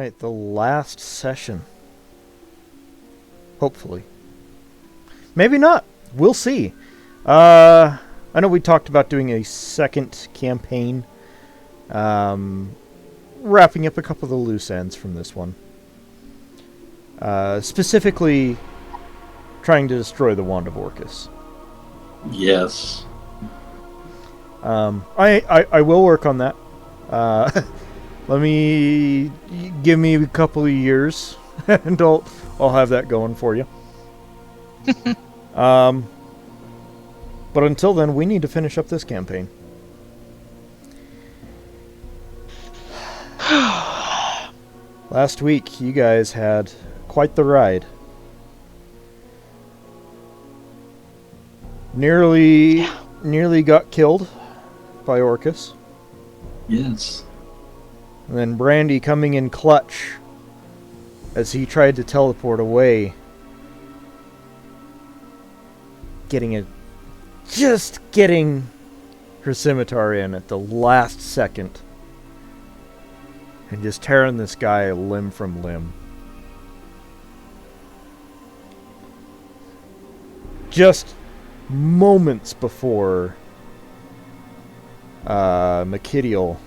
Alright, the last session. Hopefully. Maybe not. We'll see. I know we talked about doing a second campaign. Wrapping up a couple of the loose ends from this one. Specifically, trying to destroy the Wand of Orcus. Yes. I will work on that. Give me a couple of years, and I'll have that going for you. But until then, we need to finish up this campaign. Last week, you guys had quite the ride. Nearly got killed by Orcus. Yes. And then Brandy coming in clutch as he tried to teleport away. Getting her scimitar in at the last second. And just tearing this guy limb from limb. Just moments before Makidiel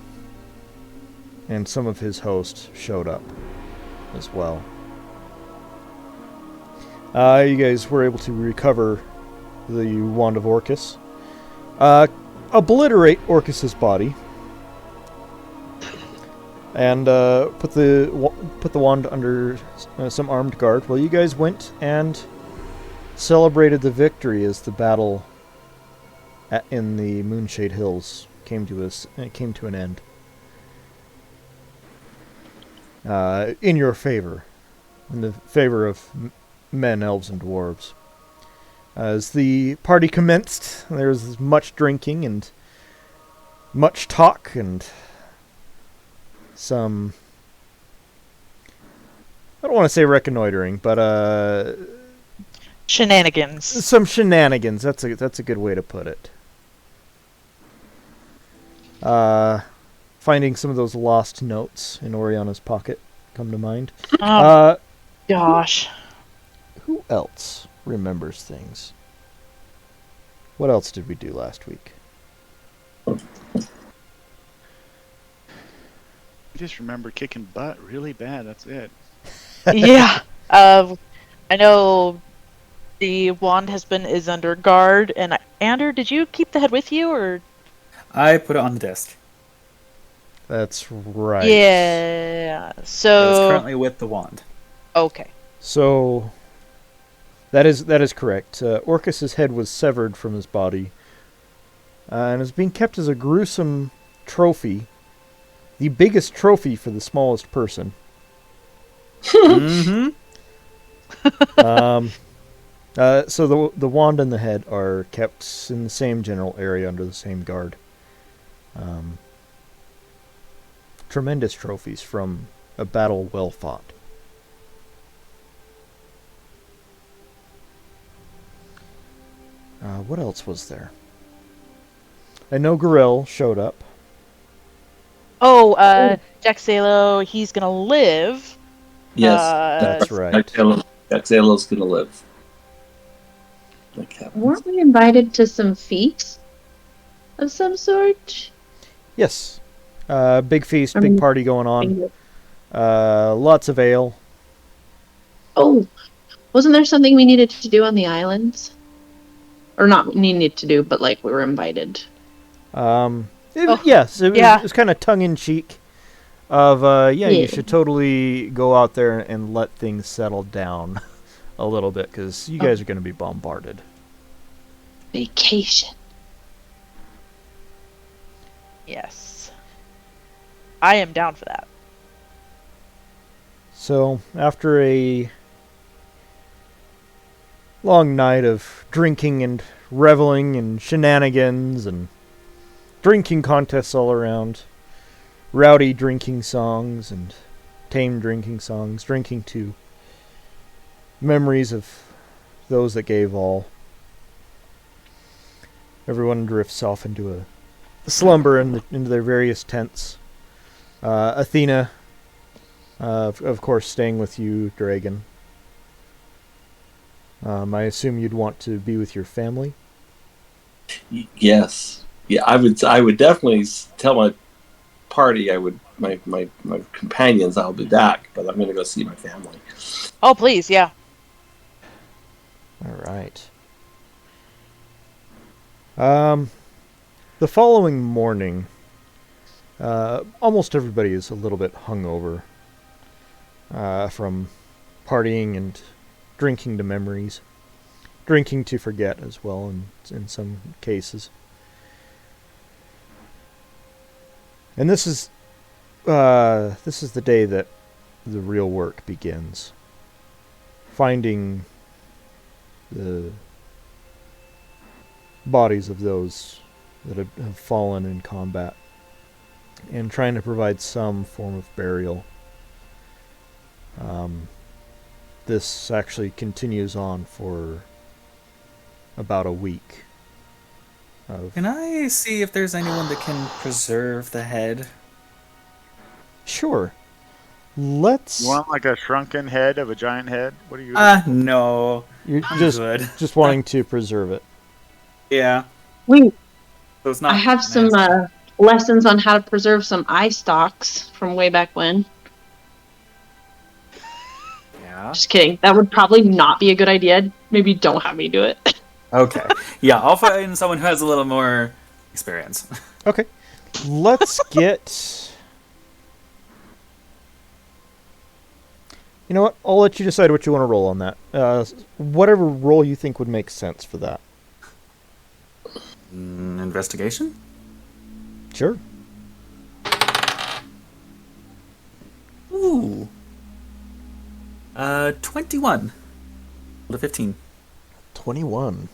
and some of his hosts showed up as well. You guys were able to recover the Wand of Orcus. Obliterate Orcus's body. And put the wand under some armed guard. Well, you guys went and celebrated the victory as the battle in the Moonshade Hills came to an end. In your favor. In the favor of men, elves, and dwarves. As the party commenced, there was much drinking and much talk and some... I don't want to say reconnoitering, but shenanigans. Some shenanigans. That's a good way to put it. Finding some of those lost notes in Oriana's pocket come to mind. Gosh. Who else remembers things? What else did we do last week? I just remember kicking butt really bad. That's it. Yeah. I know the wand is under guard. And Ander, did you keep the head with you, or? I put it on the desk. That's right. Yeah. So It's currently with the wand. Okay. So that is correct. Orcus's head was severed from his body, and is being kept as a gruesome trophy. The biggest trophy for the smallest person. Mm-hmm. So the wand and the head are kept in the same general area under the same guard. Tremendous trophies from a battle well fought. What else was there? I know Gorell showed up. Oh, Jack Salo, he's gonna live. Yes. That's right. Jack Zalo's gonna live. Weren't we invited to some feast of some sort? Yes. Big feast, big party going on. Lots of ale. Oh, wasn't there something we needed to do on the islands? Or not needed to do, but like we were invited. Yes, it was kind of tongue-in-cheek of, you should totally go out there and let things settle down a little bit, because you guys are going to be bombarded. Vacation. Yes. I am down for that. So, after a long night of drinking and reveling and shenanigans and drinking contests all around, rowdy drinking songs and tame drinking songs, drinking to memories of those that gave all, everyone drifts off into a slumber into their various tents. Athena Of course, staying with you, Dragon. I assume you'd want to be with your family. Yes. Yeah, I would definitely tell my party, my companions I'll be back, but I'm going to go see my family. Oh, please, yeah. All right. The following morning, almost everybody is a little bit hungover from partying and drinking to memories, drinking to forget as well in some cases. And this is the day that the real work begins. Finding the bodies of those that have fallen in combat and trying to provide some form of burial. This actually continues on for about a week. Can I see if there's anyone that can preserve the head? Sure. Let's. You want like a shrunken head of a giant head? What are you? No. You're I'm just good. just wanting to preserve it. Yeah. Wait, So it's not I have some nasty. lessons on how to preserve some eye stalks from way back when. Yeah. Just kidding. That would probably not be a good idea. Maybe don't have me do it. Okay. Yeah, I'll find someone who has a little more experience. Okay. Let's get. You know what? I'll let you decide what you want to roll on that. Whatever roll you think would make sense for that. Investigation? Sure. Ooh. 21. To 15. 21.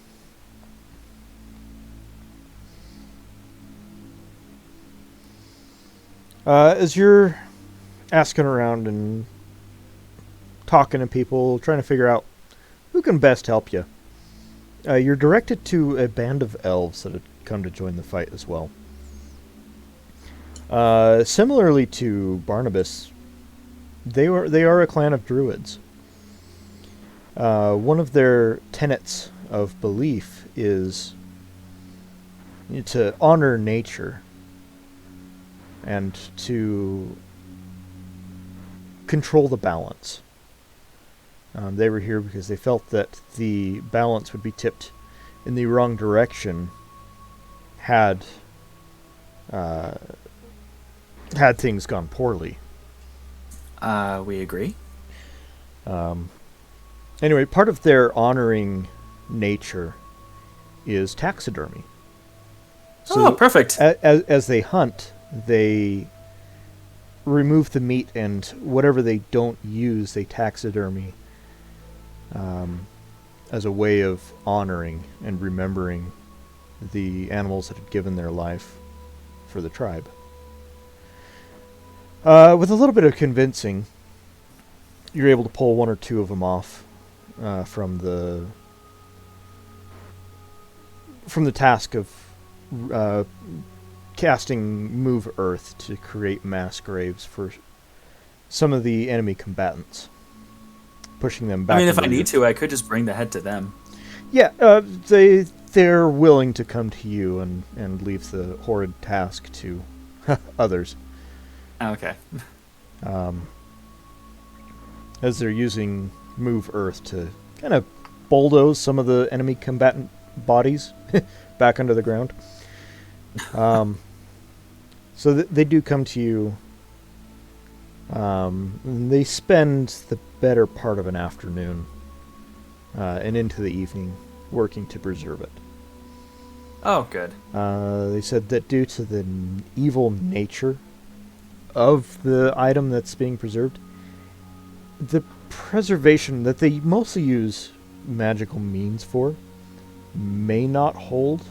As you're asking around and talking to people, trying to figure out who can best help you, you're directed to a band of elves that had come to join the fight as well. Similarly to Barnabas, they are a clan of druids. One of their tenets of belief is to honor nature and to control the balance. They were here because they felt that the balance would be tipped in the wrong direction had things gone poorly. We agree. Anyway, part of their honoring nature is taxidermy. Oh, perfect. As they hunt, they remove the meat and whatever they don't use, they taxidermy as a way of honoring and remembering the animals that had given their life for the tribe. With a little bit of convincing, you're able to pull one or two of them off from the task of casting Move Earth to create mass graves for some of the enemy combatants, pushing them back. I mean, if I into need to, I could just bring the head to them. Yeah, they're willing to come to you and leave the horrid task to others. Okay. As they're using Move Earth to kind of bulldoze some of the enemy combatant bodies back under the ground. So they do come to you. They spend the better part of an afternoon and into the evening working to preserve it. Oh, good. They said that due to the evil nature of the item that's being preserved, the preservation that they mostly use magical means for may not hold,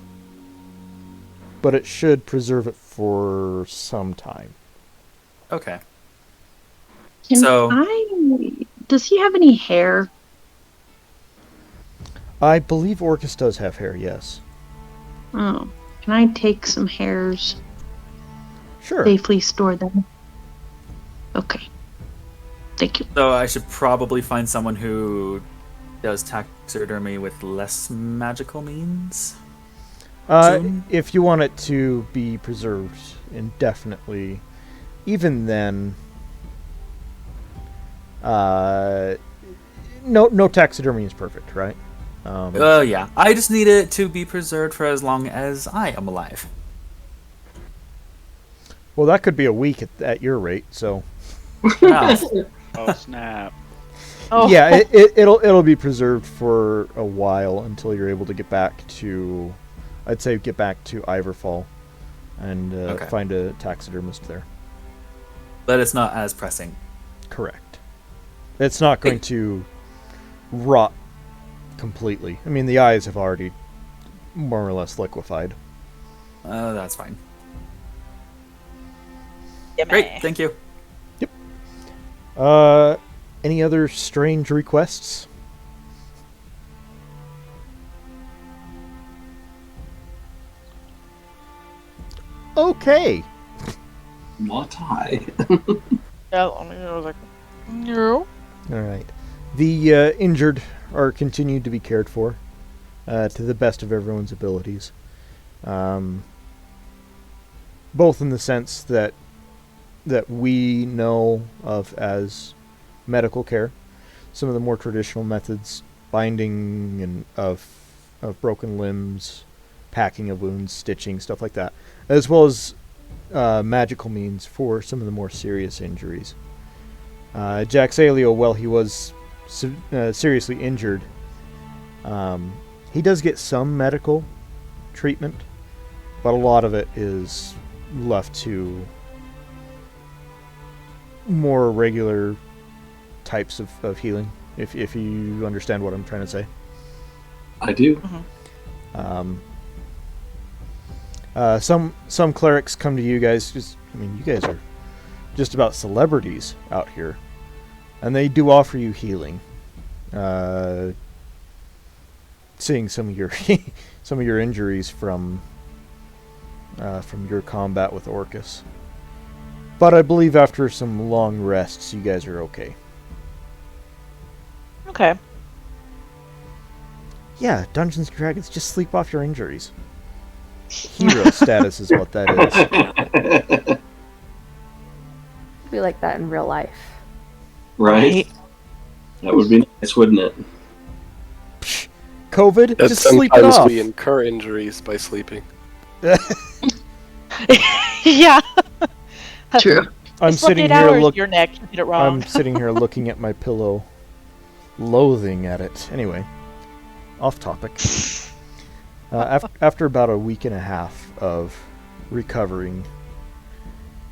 but it should preserve it for some time. Okay. Does he have any hair? I believe Orcus does have hair, yes. Oh, can I take some hairs? Sure. Safely store them. Okay. Thank you. So I should probably find someone who does taxidermy with less magical means. Soon? If you want it to be preserved indefinitely, even then, no taxidermy is perfect, right? Yeah. I just need it to be preserved for as long as I am alive. Well, that could be a week at your rate. So Wow. Oh snap! Oh, yeah, it'll be preserved for a while until you're able to get back to, I'd say, get back to Iverfall and Okay. find a taxidermist there. But it's not as pressing. Correct. It's not going to rot completely. I mean, the eyes have already more or less liquefied. That's fine. yeah, Great, man. thank you. Any other strange requests? Okay. Not I. Yeah, I was like, no. All right. The injured are continued to be cared for to the best of everyone's abilities. Both in the sense that we know of as medical care, some of the more traditional methods, binding and of broken limbs, packing of wounds, stitching, stuff like that, as well as magical means for some of the more serious injuries. Jaxalio, while he was seriously injured, he does get some medical treatment, but a lot of it is left to more regular types of healing, if you understand what I'm trying to say. I do. Some clerics come to you guys, I mean, you guys are just about celebrities out here, and they do offer you healing. Seeing some of your some of your injuries from your combat with Orcus. But I believe after some long rests, you guys are okay. Okay. Yeah, Dungeons and Dragons, just sleep off your injuries. Hero status is what that is. Be like that in real life. Right? That would be nice, wouldn't it? COVID, That just sleep it sometimes off. we incur injuries by sleeping. Yeah. True. I'm Slept sitting 8 here hours, your neck. You did it wrong. I'm sitting here looking at my pillow, loathing at it. Anyway, off topic. After about a week and a half of recovering,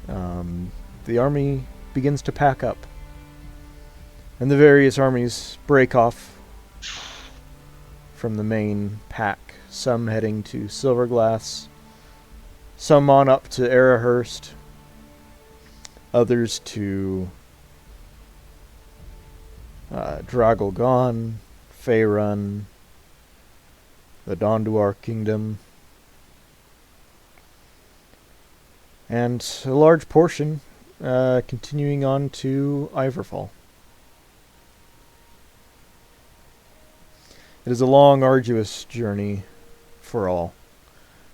the army begins to pack up. And the various armies break off from the main pack, some heading to Silverglass, some on up to Arahurst, others to Dragolgon, Faerun, the Donduar Kingdom, and a large portion continuing on to Iverfall. It is a long, arduous journey for all,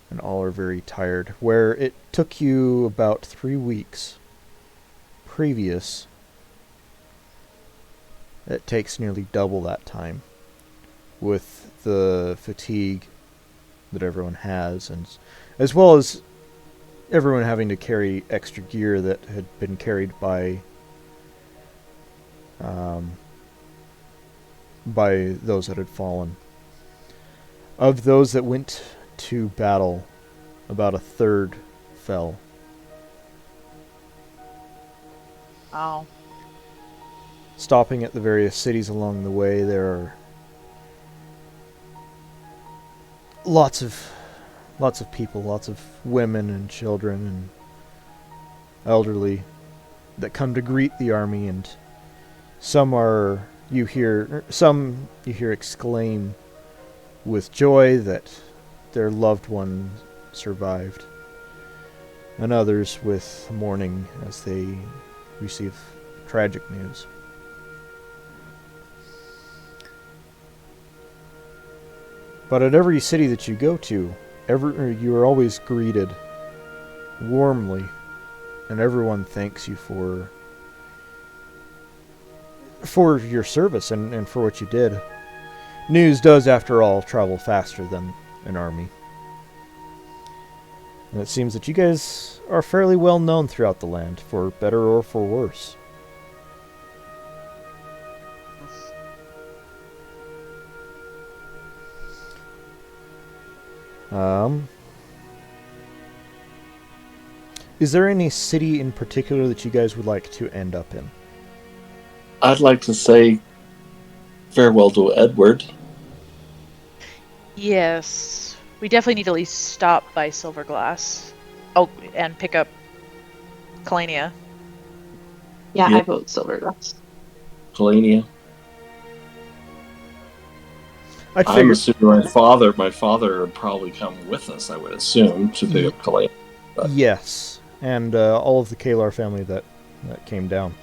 and all are very tired. Where it took you about 3 weeks previous, it takes nearly double that time, with the fatigue that everyone has, and as well as everyone having to carry extra gear that had been carried by those that had fallen. Of those that went to battle, about a third fell. Oh. Stopping at the various cities along the way, there are lots of people, lots of women and children and elderly that come to greet the army, and some you hear exclaim with joy that their loved one survived, and others with mourning as they receive tragic news. But at every city that you go to, you are always greeted warmly, and everyone thanks you for your service and for what you did. News does, after all, travel faster than an army. And it seems that you guys are fairly well known throughout the land, for better or for worse. Is there any city in particular that you guys would like to end up in? I'd like to say farewell to Edward. Yes. We definitely need to at least stop by Silverglass. Oh, and pick up Kalania. Yeah, Yeah. I vote Silverglass. Kalania. I'd I'm figure, assuming my father would probably come with us, I would assume, to pick up Kalania. yes, and all of the Kalar family that came down.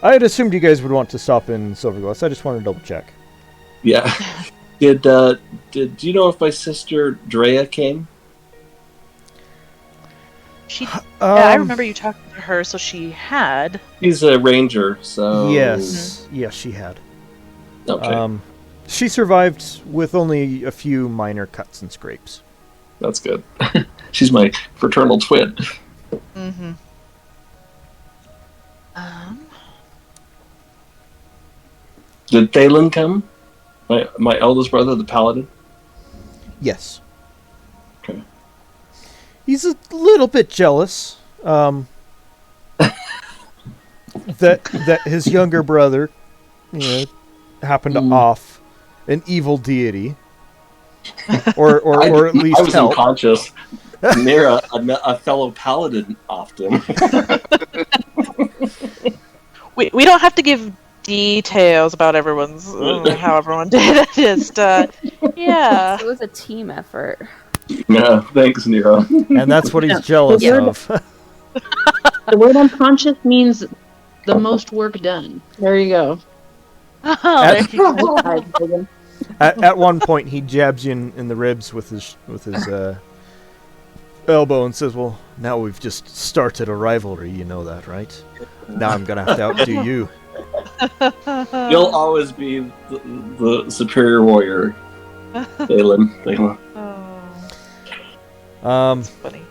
I had assumed you guys would want to stop in Silverglass. I just wanted to double check. Yeah. Did you know if my sister Drea came? She. I Um, remember you talking to her, so she had. She's a ranger, so Yes, yes, she had. Okay, She survived with only a few minor cuts and scrapes. that's good. She's my fraternal twin. Mm-hmm. Did Thalen come? My eldest brother, the paladin. Yes. Okay. He's a little bit jealous. That his younger brother, happened to off an evil deity, or at least I was help. unconscious. Nira, a fellow paladin, often. We don't have to give details about everyone's how everyone did it. Just yeah. It was a team effort. Yeah, thanks, Nira. And that's what he's jealous Yeah. of. The word unconscious means the most work done. There you go. There you go. At one point, he jabs you in the ribs with his elbow and says, "Well, now we've just started a rivalry. You know that, right? Now I'm gonna have to outdo you." You'll always be the superior warrior, Thalen. That's funny.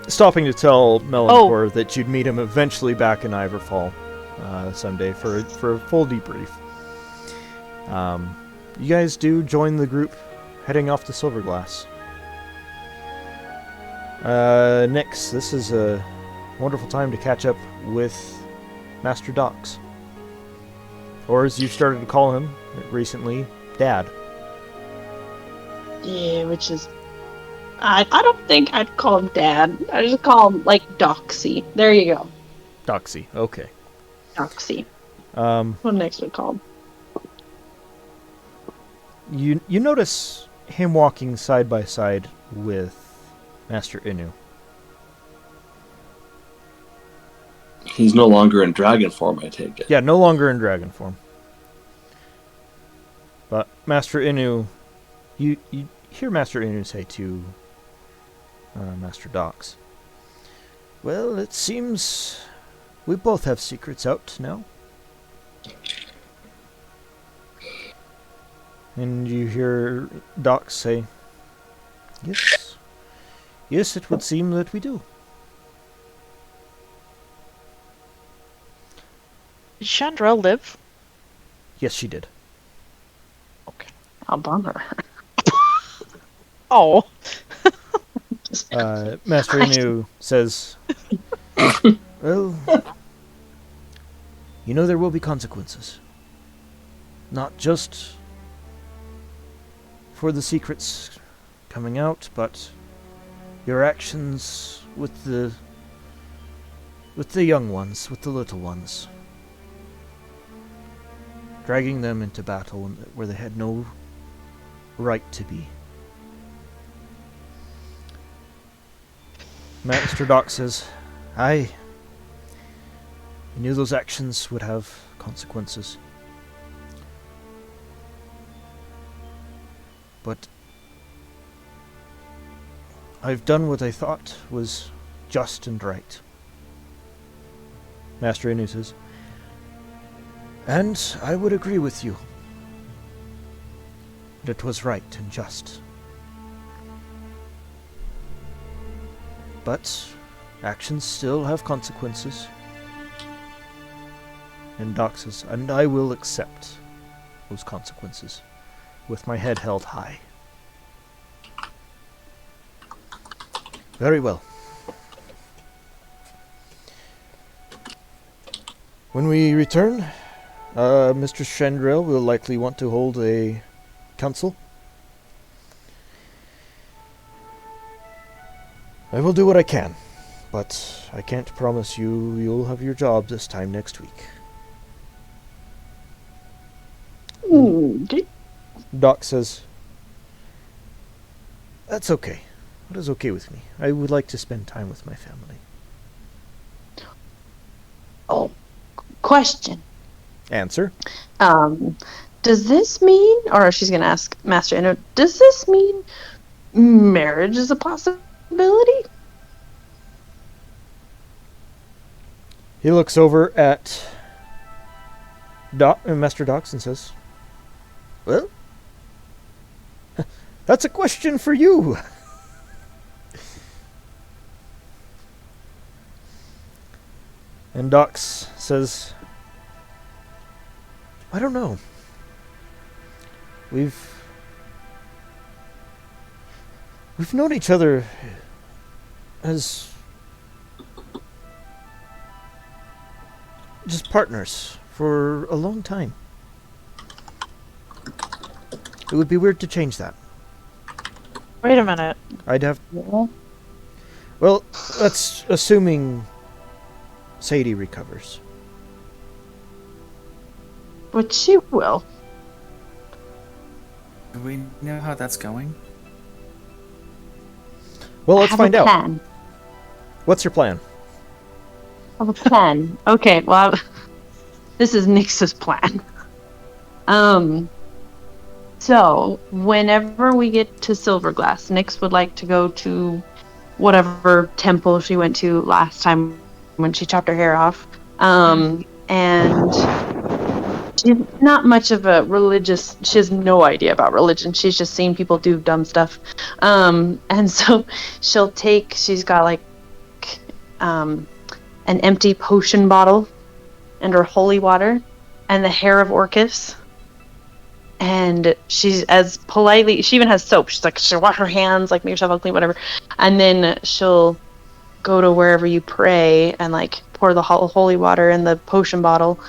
Stopping to tell Melancor that you'd meet him eventually back in Ivorfall someday for a full debrief. You guys do join the group heading off to Silverglass. Nix, this is a wonderful time to catch up with Master Dox. Or as you started to call him recently, Dad. Yeah, which is... I don't think I'd call him Dad. I just call him, like, Doxy. There you go. Doxy, okay. Doxy. Um, What next would call him? you notice him walking side by side with Master Inu. He's no longer in dragon form, I take it. Yeah, no longer in dragon form. But Master Inu, you hear Master Inu say to Master Dox, "Well, it seems we both have secrets out now." And you hear Dox say, "Yes. Yes, it would seem that we do." Did Chandra live? Yes, she did. A bummer. Oh. Master Inu says, "Well, you know there will be consequences. Not just for the secrets coming out, but your actions with the young ones, with the little ones. Dragging them into battle where they had no right to be." Master Doc says, "I knew those actions would have consequences. But I've done what I thought was just and right. Master Inu says, and I would agree with you. That it was right and just. But actions still have consequences. And Doc says, and I will accept those consequences with my head held high. Very well. When we return, Mr. Chandrel will likely want to hold a council. I will do what I can, but I can't promise you'll have your job this time next week. Doc says, that's okay. That is okay with me. I would like to spend time with my family. Oh, question. Answer. Does this mean, or she's going to ask Master Inu, does this mean marriage is a possibility? He looks over at Master Dox and says, well, that's a question for you. And Dox says, I don't know. We've known each other as just partners for a long time. It would be weird to change that. Wait a minute. I'd have... Yeah. Well, that's assuming Sadie recovers. But she will. Do we know how that's going? Well, let's find out. Plan. What's your plan? I have a plan. Okay, well, this is Nyx's plan. So, whenever we get to Silverglass, Nyx would like to go to whatever temple she went to last time when she chopped her hair off. And she's not much of a religious, she has no idea about religion. She's just seen people do dumb stuff. And so she's got like an empty potion bottle and her holy water and the hair of Orcus. And she's as politely, she even has soap. She's like, she'll wash her hands, like make yourself all clean, whatever. And then she'll go to wherever you pray and like pour the holy water in the potion bottle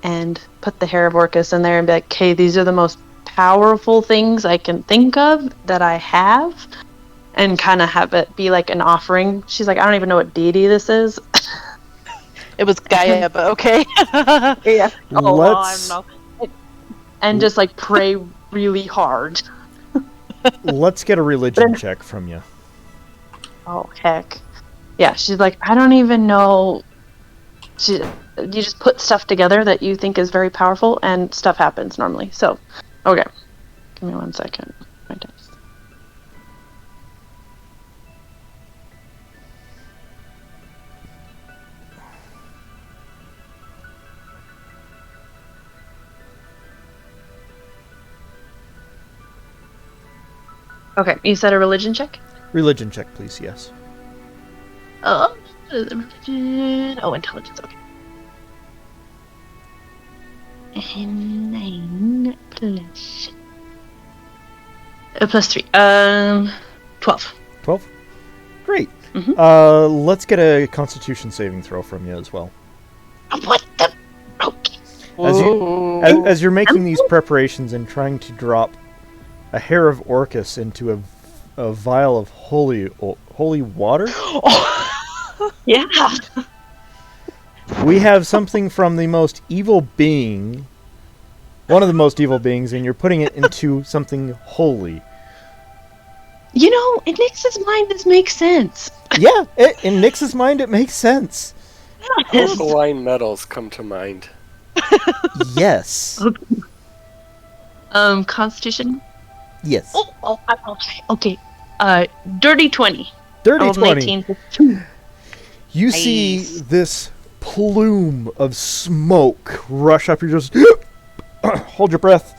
and put the hair of Orcus in there and be like, okay, these are the most powerful things I can think of that I have. And kind of have it be like an offering. She's like, I don't even know what deity this is. It was Gaia, but okay. Yeah. Oh, well, I Let's- don't know. And just like pray really hard. Let's get a religion check from you. Oh, heck. Yeah, she's like, I don't even know. You just put stuff together that you think is very powerful, and stuff happens normally. So, okay. Give me 1 second. My dice. Okay, you said a religion check? Religion check, please, yes. Oh, religion. Oh, intelligence. Okay. And 9 plus. Plus 3. 12. 12? Great. Mhm. Let's get a constitution saving throw from you as well. What the? Okay. As you're making these preparations and trying to drop a hair of Orcus into a vial of holy water, Yeah. we have something from the most evil being, one of the most evil beings, and you're putting it into something holy. You know, in Nyx's mind, this makes sense. Yeah, in Nyx's mind, it makes sense. Alkaline metals come to mind. Yes. Constitution. Yes. Okay. Dirty 20. Dirty Rolled an 20. 18 plus 2. You see Nice. this plume of smoke rush up. You just hold your breath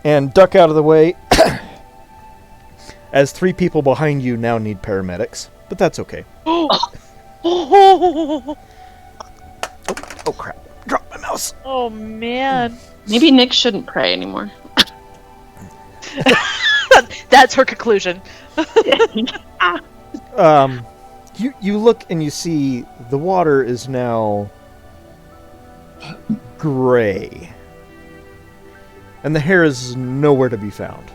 and duck out of the way. As 3 people behind you now need paramedics. But that's okay. Oh, Oh crap. Drop my mouse. oh man. Maybe Nick shouldn't pray anymore. That's her conclusion. You look and you see the water is now gray. And the hair is nowhere to be found.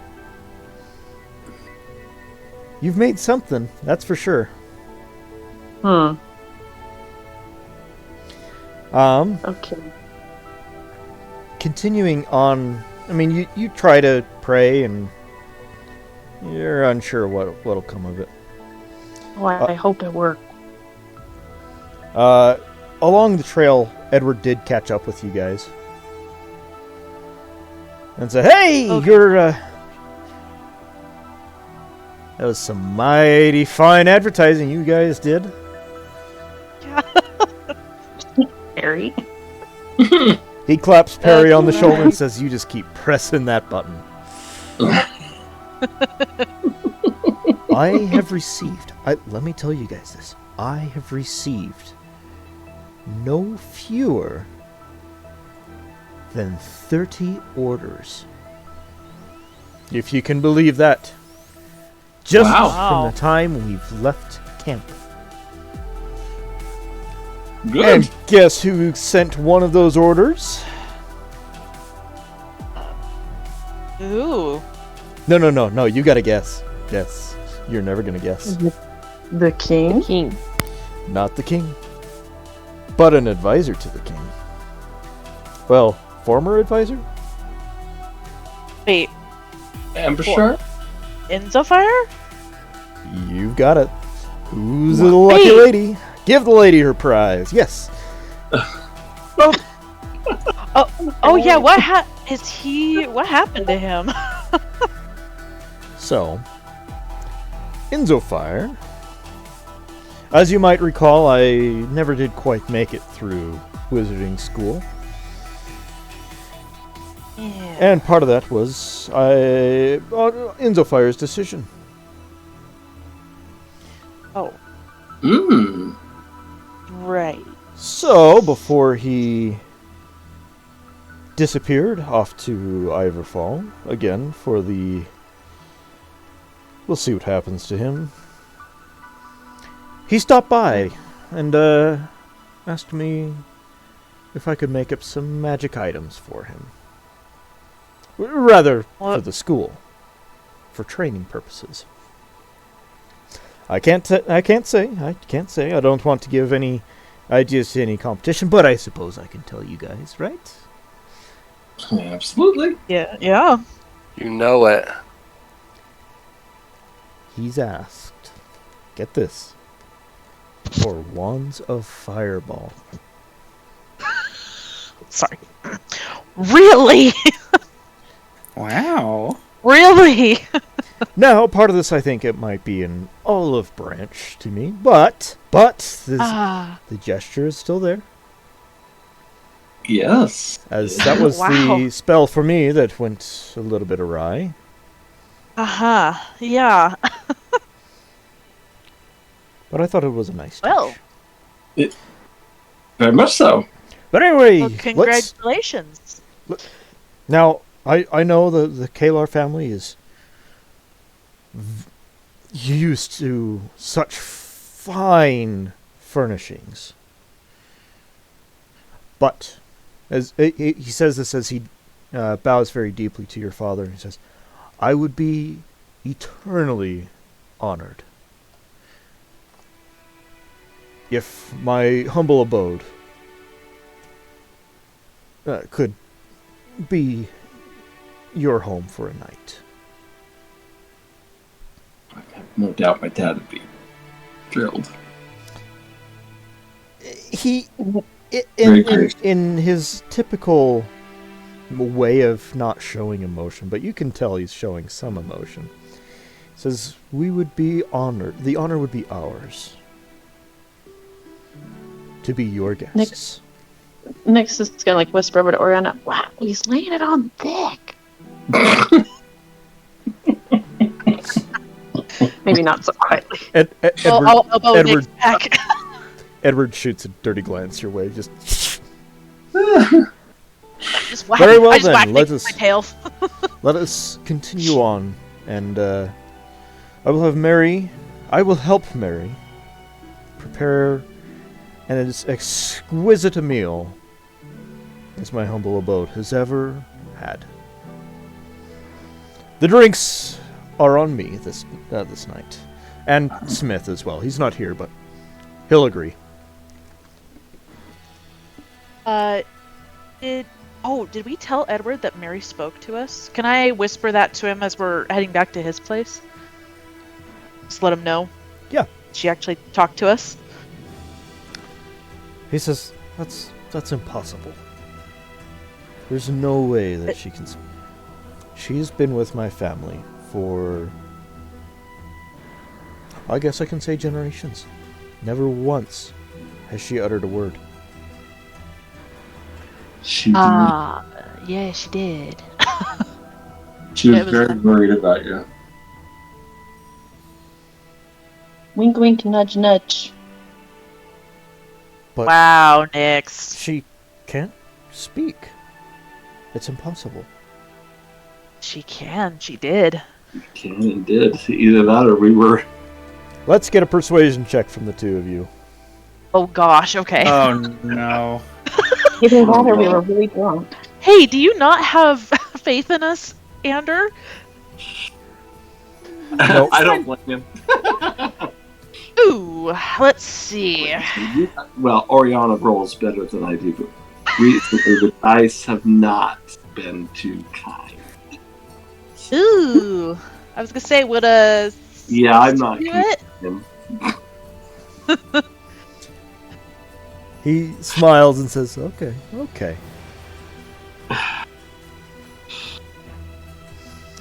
You've made something, that's for sure. Okay. Continuing on, I mean, you try to pray and you're unsure what'll come of it. Oh, I hope it worked. Along the trail, Edward did catch up with you guys. And said, hey, Okay. you're, that was some mighty fine advertising you guys did. Harry. He claps Perry on the shoulder and says, you just keep pressing that button. I have received, let me tell you guys this, I have received no fewer than 30 orders. If you can believe that. Just Wow. from the time we've left camp. Good. And guess who sent one of those orders? Ooh. No, you gotta guess. Guess. You're never gonna guess. The king? King. Not the king, but an advisor to the king. Well, former advisor? Wait, Embouchure? Inzofire? You've got it. Who's the lucky Wait. lady? Give the lady her prize. Yes. Oh yeah, what happened to him? So, Inzofire. As you might recall, I never did quite make it through wizarding school. Yeah. And part of that was Inzofire's decision. Oh, Mmm. right. So, before he disappeared off to Ivorfall, again, for the... We'll see what happens to him. He stopped by and asked me if I could make up some magic items for him. Rather, for What? the school. For training purposes. I can't say. I don't want to give any ideas to any competition, but I suppose I can tell you guys, right? Absolutely. Yeah. You know it. He's asked, get this, for wands of fireball. Sorry. Really? Wow. Really? Now, part of this I think it might be an olive branch to me, but the gesture is still there. Yes. As that was Wow. the spell for me that went a little bit awry. Yeah. But I thought it was a nice Well. touch. Very much so. But anyway, Well, congratulations. Now, I know the Kalar family is used to such fine furnishings. But, as he says this as he bows very deeply to your father, he says, I would be eternally honored if my humble abode could be your home for a night. I have no doubt my dad would be thrilled. He Very gracious. in his typical way of not showing emotion, but you can tell he's showing some emotion. He says, "We would be honored. The honor would be ours to be your guests." Nyx is gonna like whisper over to Oriana, "Wow, he's laying it on thick." Maybe not so quietly. Edward, Back. Edward shoots a dirty glance your way. Just Just whack, Very well I just then, whack let Nyx with us- my tail. let us continue on, and I will help Mary prepare an as exquisite a meal as my humble abode has ever had. The drinks are on me this night, and Smith as well. He's not here, but he'll agree. Did we tell Edward that Mary spoke to us? Can I whisper that to him as we're heading back to his place? Just let him know. Yeah. She actually talked to us. He says, that's impossible. There's no way that she can... She's been with my family for... I guess I can say generations. Never once has she uttered a word. She did. Yeah, she did. She was it was very fun. worried about you. Wink, wink, nudge, nudge. But Wow, Nyx. she can't speak. It's impossible. She can. She did. Cannon did. Either that or we were. Let's get a persuasion check from the two of you. Oh gosh. Okay. Oh no. Either that or we were really drunk. Hey, do you not have faith in us, Ander? Nope. I don't blame him. Ooh, let's see. Well, Oriana rolls better than I do, but recently the dice have not been too kind. Ooh, I was gonna say, would a Yeah, I'm not do it? him. He smiles and says, okay.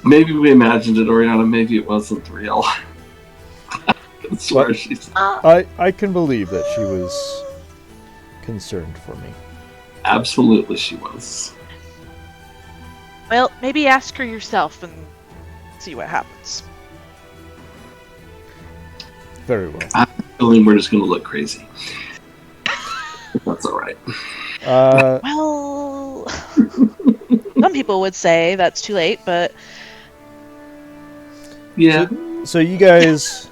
Maybe we imagined it, Oriana. Maybe it wasn't real. I swear she's I can believe that she was concerned for me. absolutely she was. Well, maybe ask her yourself and see what happens. Very well. Feeling we're just gonna look crazy. That's all right. Well, some people would say that's too late, but Yeah. So you guys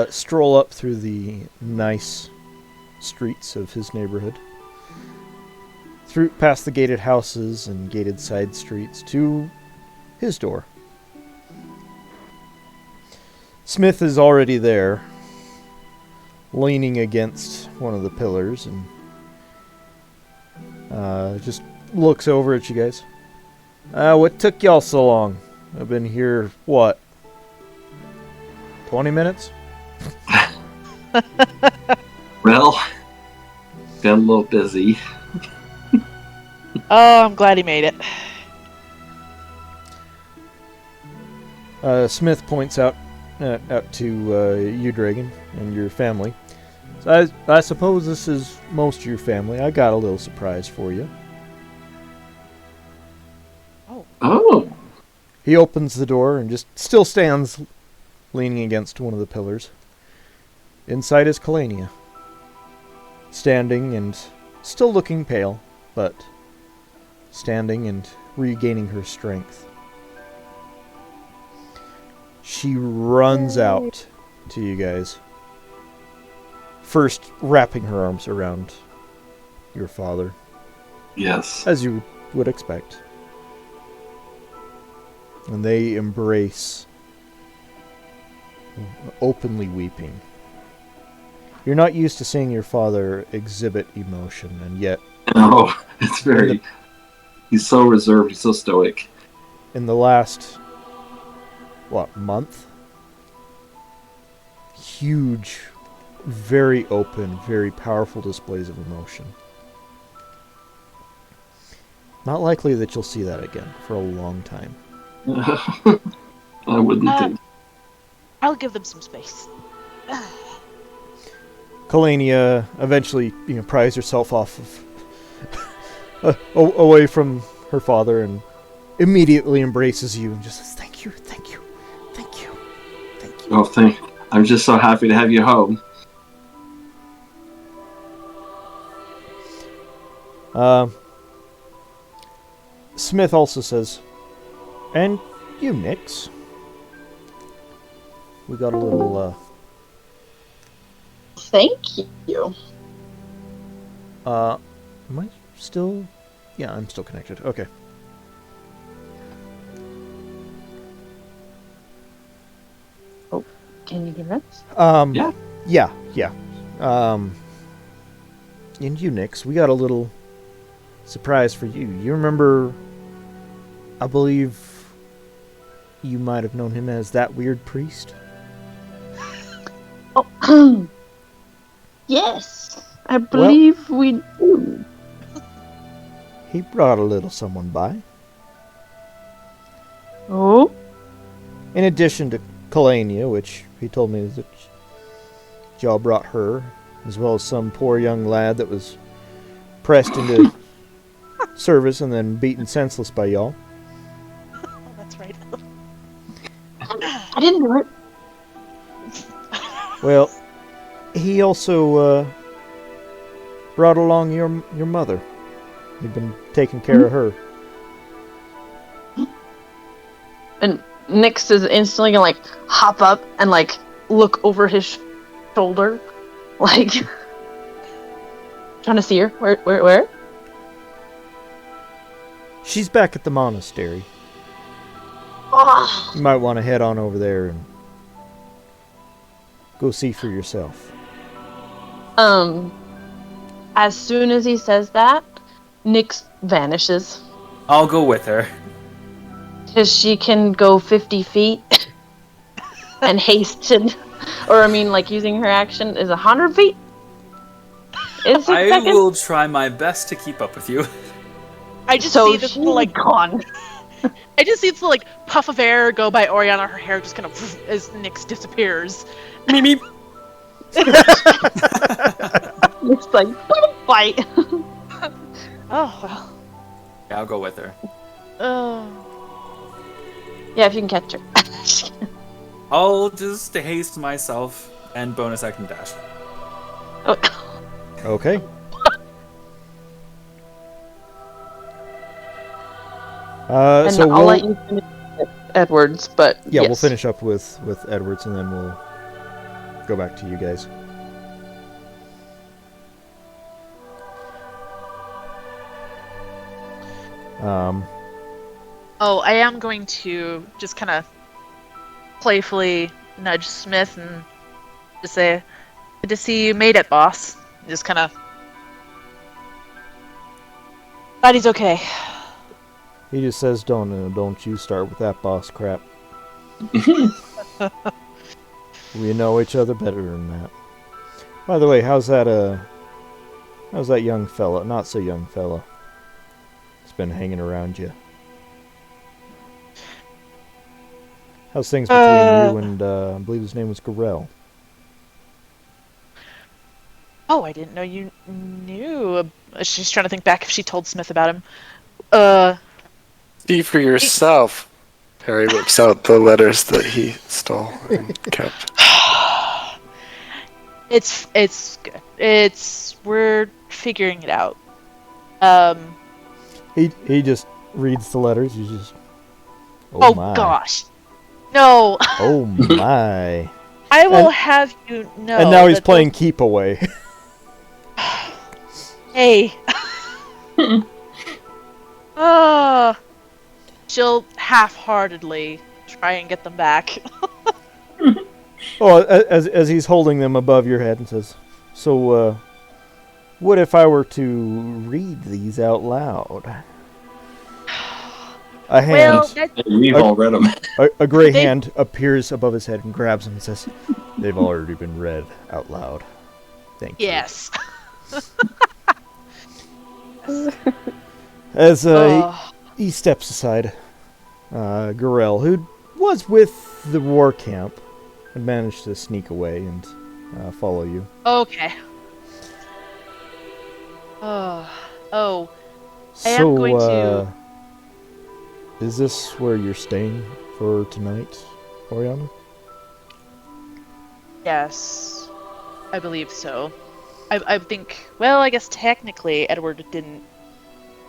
stroll up through the nice streets of his neighborhood, through past the gated houses and gated side streets to his door. Smith is already there, leaning against one of the pillars, and just looks over at you guys. What took y'all so long? I've been here, what, 20 minutes? Well, been a little busy. oh, I'm glad he made it. Smith points out to you, Dragon, and your family. So I suppose this is most of your family. I got a little surprise for you. Oh. He opens the door and just still stands leaning against one of the pillars. Inside is Kalania, standing and still looking pale, but standing and regaining her strength. She runs out to you guys, first wrapping her arms around your father, Yes. as you would expect. And they embrace, openly weeping. You're not used to seeing your father exhibit emotion, and yet, No, it's very. He's so reserved. He's so stoic. in the last, month? Huge, very open, very powerful displays of emotion. Not likely that you'll see that again for a long time. I wouldn't think. I'll give them some space. Kalania eventually, pries herself off of away from her father and immediately embraces you and just says, "Thank you, thank you, thank you, thank you." Oh, I'm just so happy to have you home. Smith also says, "And you, Nix. We got a little, Thank you. am I still? Yeah, I'm still connected. Okay. Can you hear us? Yeah. Yeah. And you, Nix, we got a little surprise for you. You remember, I believe you might have known him as that weird priest? Oh, yes. I believe we do. He brought a little someone by. Oh? In addition to Kalania, which he told me that y'all brought her, as well as some poor young lad that was pressed into service and then beaten senseless by y'all. Oh, that's right. I didn't do it. Well, he also brought along your mother. You've been taking care of her. And Nix is instantly gonna like hop up and like look over his shoulder, like trying to see her. Where? She's back at the monastery. Oh, You might want to head on over there and go see for yourself. as soon as he says that, Nix vanishes. I'll go with her. Because she can go 50 feet and hasten, or I mean, like using her action is 100 feet. In 6 I seconds. will try my best to keep up with you. I just So see this she's little, like, gone. I just see this little, like, puff of air go by Oriana. Her hair just kind of as Nyx disappears. Meep. It's like fight. Oh well. Yeah, I'll go with her. Oh. Yeah, if you can catch her. I'll just haste myself and bonus action dash. Oh. Okay. And So I'll we'll, let you finish Edwards, but yeah, yes. we'll finish up with Edwards and then we'll go back to you guys. Oh, I am going to just kind of playfully nudge Smith and just say, "Good to see you made it, boss." Just kind of. Glad he's okay. He just says, don't you start with that boss crap. We know each other better than that. By the way, how's that young fella, not so young fella, that's been hanging around you? How's things between you and, I believe his name was Garel? Oh, I didn't know you knew. She's trying to think back if she told Smith about him. See for yourself. Harry whips out the letters that he stole and kept. It's good. We're figuring it out. He just reads the letters. He's just, Oh my. gosh. No. Oh my. I will And- have you know. And now he's that playing keep away. Hey. She'll half-heartedly try and get them back. Oh, as he's holding them above your head and says, "So, what if I were to read these out loud?" A Well, hand, that's, We've all read them. a gray They- hand appears above his head and grabs him and says, "They've already been read out loud. Thank you." yes. As Oh, he steps aside, Gorell, who was with the war camp, had managed to sneak away and follow you. okay. Oh, I am So, going to- is this where you're staying for tonight, Oriana? yes. I believe so. I think, well, I guess technically Edward didn't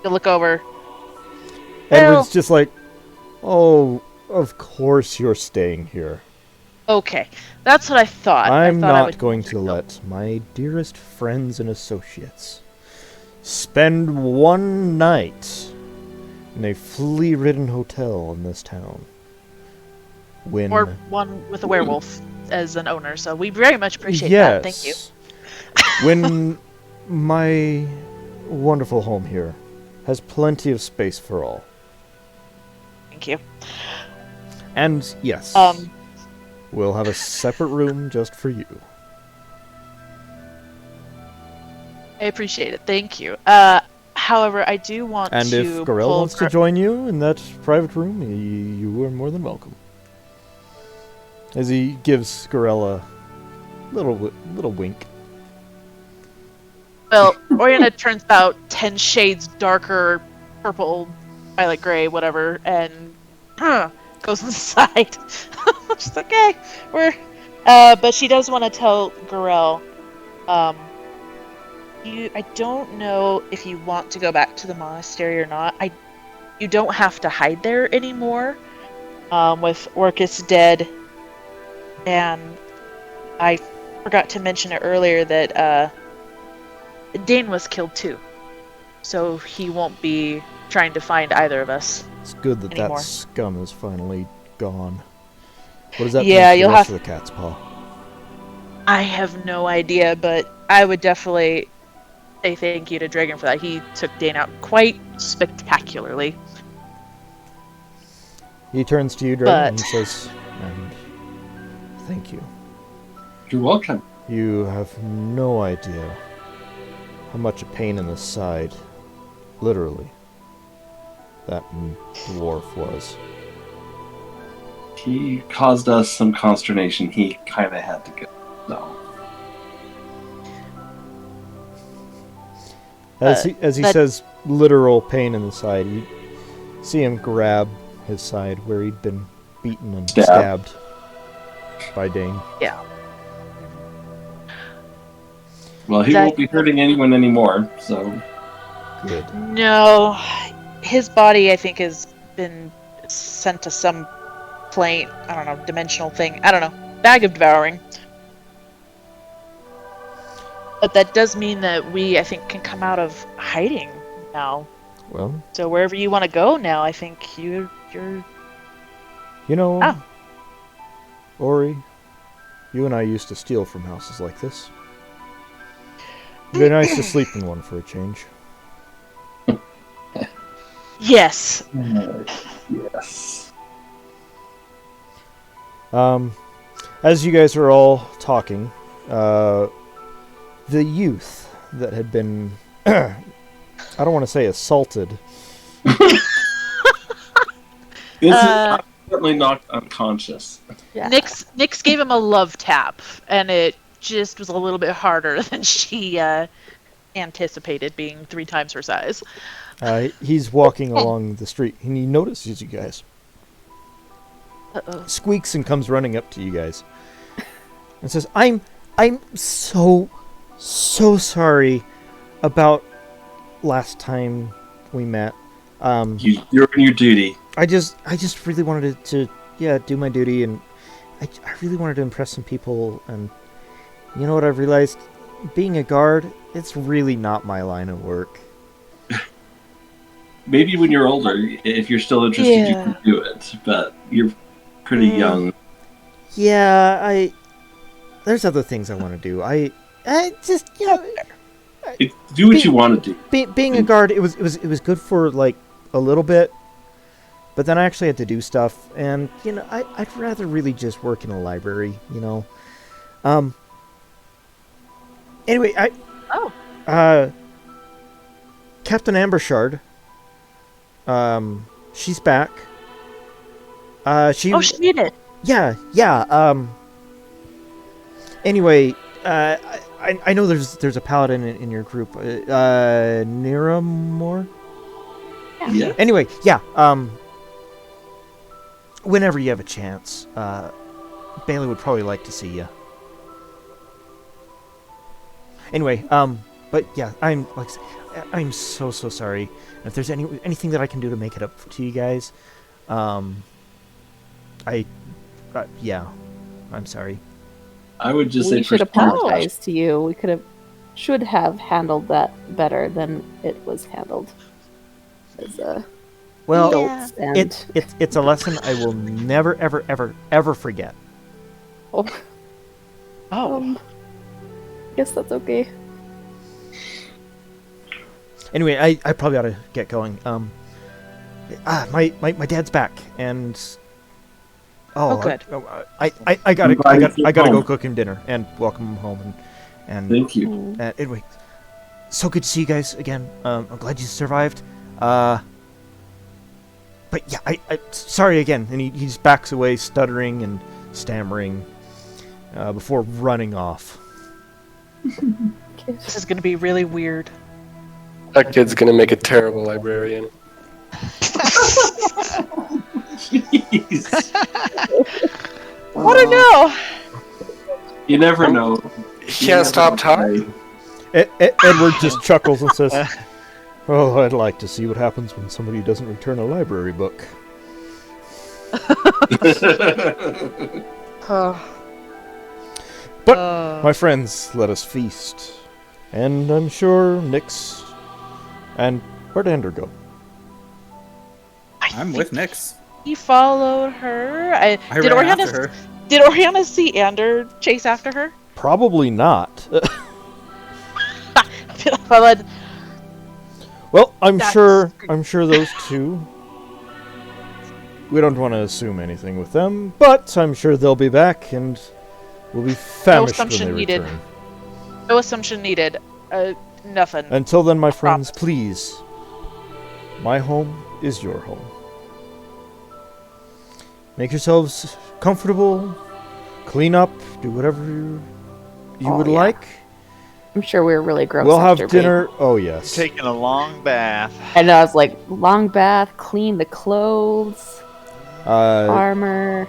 look over. Edward's just like, oh, of course you're staying here. Okay, that's what I thought. I'm I thought I not would going to let my dearest friends and associates spend one night in a flea-ridden hotel in this town. When Or one with a werewolf as an owner, so we very much appreciate yes, that. Thank you. when my wonderful home here has plenty of space for all. Thank you. And yes, we'll have a separate room just for you. I appreciate it. Thank you. However, I do want And to if Gorell pull wants to join you in that private room, you are more than welcome. As he gives Gorell a little wink. Well, Oriana turns about 10 shades darker, purple, violet gray, whatever, and goes inside. She's like, okay, we're... but she does want to tell Gorell, I don't know if you want to go back to the monastery or not. You don't have to hide there anymore, with Orcus dead, and I forgot to mention it earlier that, Dane was killed too, so he won't be trying to find either of us. It's good that anymore. that scum is finally gone. What does that Yeah, mean for you'll the rest have- of the cat's paw? I have no idea, but I would definitely say thank you to Dragon for that. He took Dane out quite spectacularly. He turns to you, Dragon, and But- says, and thank you. You're welcome. You have no idea how much a pain in the side, literally, that dwarf was. He caused us some consternation. He kind of had to go. So. As he that- says literal pain in the side, you see him grab his side where he'd been beaten and Stabbed. stabbed by Dane. Yeah. Well, he That- won't be hurting anyone anymore, so... Good. No, his body, I think, has been sent to some plane, I don't know, dimensional thing. I don't know. Bag of devouring. But that does mean that we, I think, can come out of hiding now. Well, So wherever you want to go now, I think you're... you know, Oh. Ori, you and I used to steal from houses like this. It'd be nice to sleep in one for a change. Yes. Yes. As you guys are all talking, the youth that had been, I don't want to say assaulted. This Uh, is certainly knocked unconscious. Yeah. Nyx gave him a love tap, and it just was a little bit harder than she anticipated, being 3 times her size. He's walking along the street, and he notices you guys. Uh-oh. Squeaks and comes running up to you guys, and says, I'm so sorry about last time we met. You're on your duty. I just really wanted to do my duty, and I really wanted to impress some people, and you know what I've realized? Being a guard, it's really not my line of work. Maybe when you're older, if you're still interested, you Yeah. can do it. But you're pretty young. Yeah, there's other things I want to do. I just, you know, Do what you want to do. being a guard, it was good for like a little bit, but then I actually had to do stuff, and you know, I'd rather really just work in a library, you know. Anyway, Oh. Captain Ambershard She's back. She. Oh, she did it. Yeah. Anyway, I know there's a paladin in your group. Niramore? Yeah. Anyway, yeah. Whenever you have a chance, Bailey would probably like to see you. Anyway, but yeah, I'm so sorry. If there's anything that I can do to make it up to you guys, yeah, I'm sorry. I would just We say should for apologize to you. We should have handled that better than it was handled. As Well, adults and it's a lesson I will never ever forget. oh, Oh. guess that's okay. Anyway, I probably ought to get going. My dad's back, and Oh, good. I gotta glad he's go home. cook him dinner and welcome him home, and Thank you. anyway, so good to see you guys again. I'm glad you survived. But yeah, I sorry again, and he just backs away, stuttering and stammering, before running off. This is going to be really weird. That kid's gonna make a terrible librarian. Jeez. I don't know. You never know. He can't stop talking. Edward just chuckles and says, "Oh, I'd like to see what happens when somebody doesn't return a library book." But, my friends, let us feast. And I'm sure Nyx and where'd Ender go? I'm with Nyx. He followed her. I did ran Oriana after her. Did Oriana see Ander chase after her? Probably not. Well, Well, I'm That's sure good. I'm sure those two. We don't want to assume anything with them, but I'm sure they'll be back and will be famished when they assumption needed. return. no assumption needed. Nothing. Until then, my friends, please. My home is your home. Make yourselves comfortable, clean up, do whatever you would yeah. like. I'm sure we were really gross. We'll have after being- dinner. Oh, yes. Taking a long bath. And I was like, long bath, clean the clothes, armor,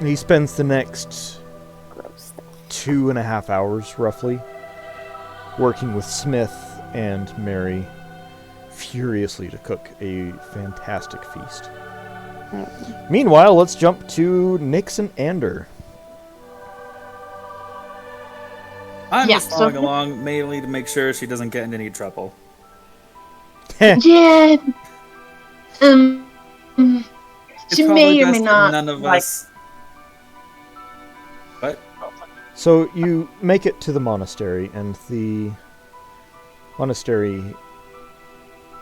He spends the next gross stuff. 2.5 hours, roughly, working with Smith and Mary furiously to cook a fantastic feast. Meanwhile, let's jump to Nyx and Ander. I'm Yeah, just so- following along mainly to make sure she doesn't get into any trouble. Yeah. It's She probably may or best may that not. None of like- us. What? So you make it to the monastery, and the monastery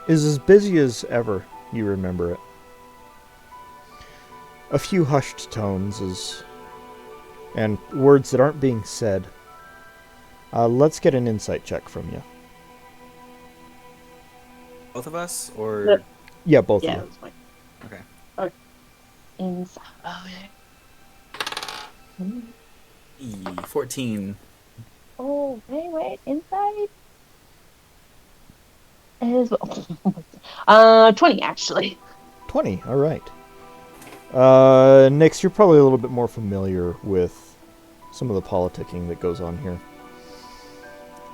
is as busy as ever you remember it. A few hushed tones and words that aren't being said. Let's get an insight check from you. Both of us? Or. Yeah, both Yeah. of you. That's fine. Okay. Inside. E, 14. Oh, wait. Inside is 20 actually. 20, alright. Nyx, you're probably a little bit more familiar with some of the politicking that goes on here.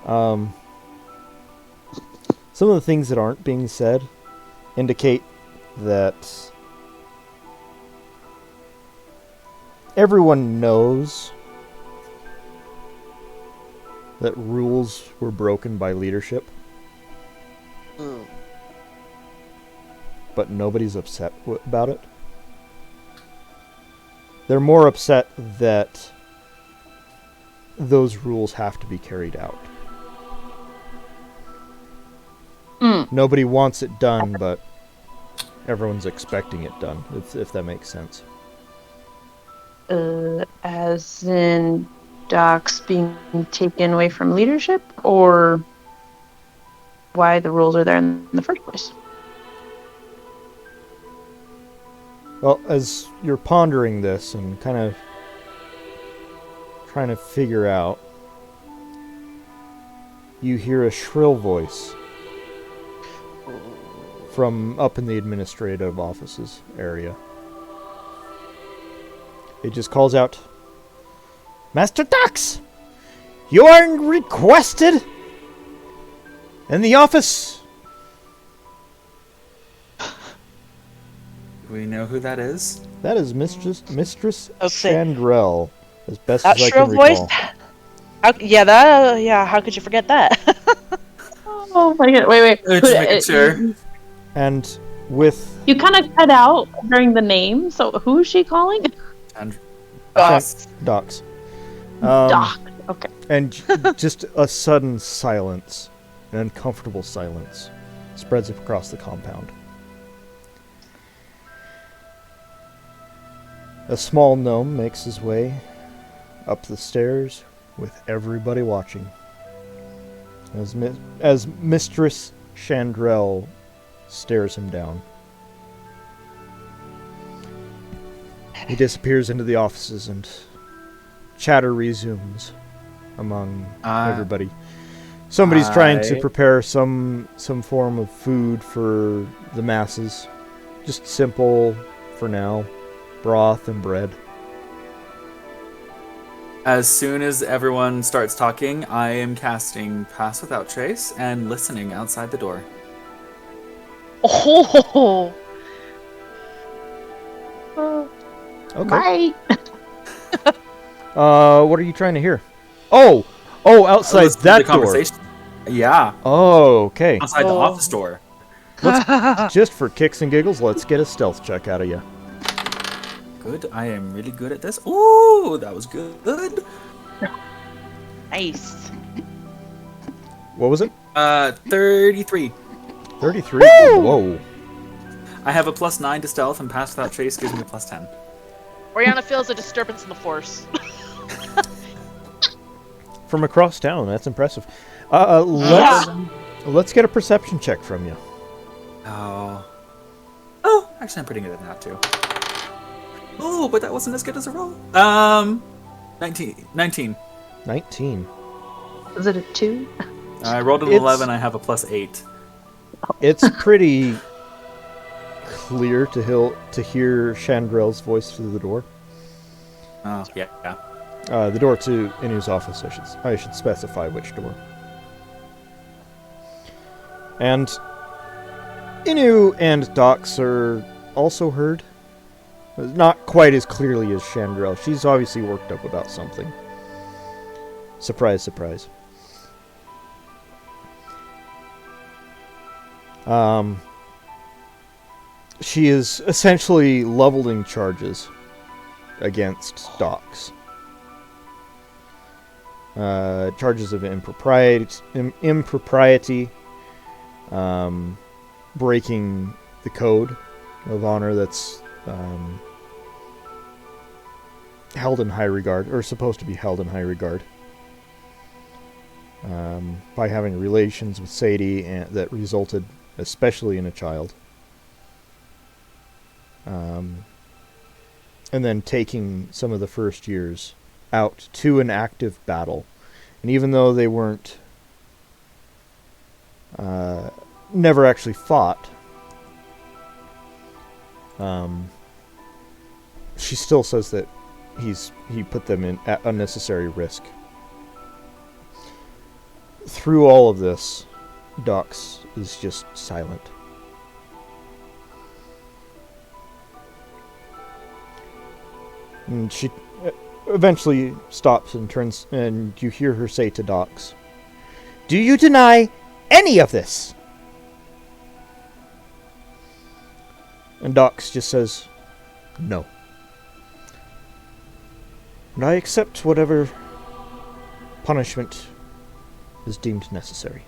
Some of the things that aren't being said indicate that everyone knows that rules were broken by leadership, but nobody's upset about it. They're more upset that those rules have to be carried out. Nobody wants it done, but everyone's expecting it done, if that makes sense. As in Docs being taken away from leadership, or why the rules are there in the first place? Well, as you're pondering this and kind of trying to figure out, you hear a shrill voice from up in the administrative offices area. It just calls out, "Master Dux! You are requested in the office." Do we know who that is? That is Mistress Okay. Chandrell, as best That as I shrill can voice? recall. How could you forget that? Oh my god! Wait. Just making sure. And with You kind of cut out during the name. So who is she calling? And Docs. Docs. Doc. Okay. And just a sudden silence, an uncomfortable silence, spreads across the compound. A small gnome makes his way up the stairs with everybody watching. As Mistress Chandrell stares him down. He disappears into the offices and chatter resumes among everybody. Somebody's trying to prepare some form of food for the masses. Just simple for now. Broth and bread. As soon as everyone starts talking, I am casting Pass Without Trace and listening outside the door. Oh, Okay. Bye. What are you trying to hear? Oh, outside Listen to that the door. conversation. Yeah, Oh, okay. outside the Oh. office door. Just for kicks and giggles, let's get a stealth check out of you. Good. I am really good at this. Ooh, that was good. nice. What was it? 33. 33. Whoa. I have a +9 to stealth, and Pass Without Trace gives me a +10. Oriana feels a disturbance in the force. From across town. That's impressive. Let's get a perception check from you. Oh, actually, I'm pretty good at that too. Oh, but that wasn't as good as a roll. 19. 19. Is it a 2? I rolled an It's- 11. I have a +8. It's pretty clear to hear Chandrell's voice through the door. Oh, yeah. The door to Inu's office, I should specify which door. And Inu and Docs are also heard. Not quite as clearly as Chandrell. She's obviously worked up about something. Surprise, surprise. She is essentially leveling charges against Docs. Charges of impropriety, breaking the code of honor that's held in high regard, or supposed to be held in high regard, by having relations with Sadie that resulted especially in a child. And then taking some of the first years out to an active battle. And even though they weren't never actually fought, she still says that he put them in at unnecessary risk. Through all of this, Docs is just silent. And she eventually stops and turns, and you hear her say to Docs, "Do you deny any of this?" And Docs just says, "No. And I accept whatever punishment is deemed necessary."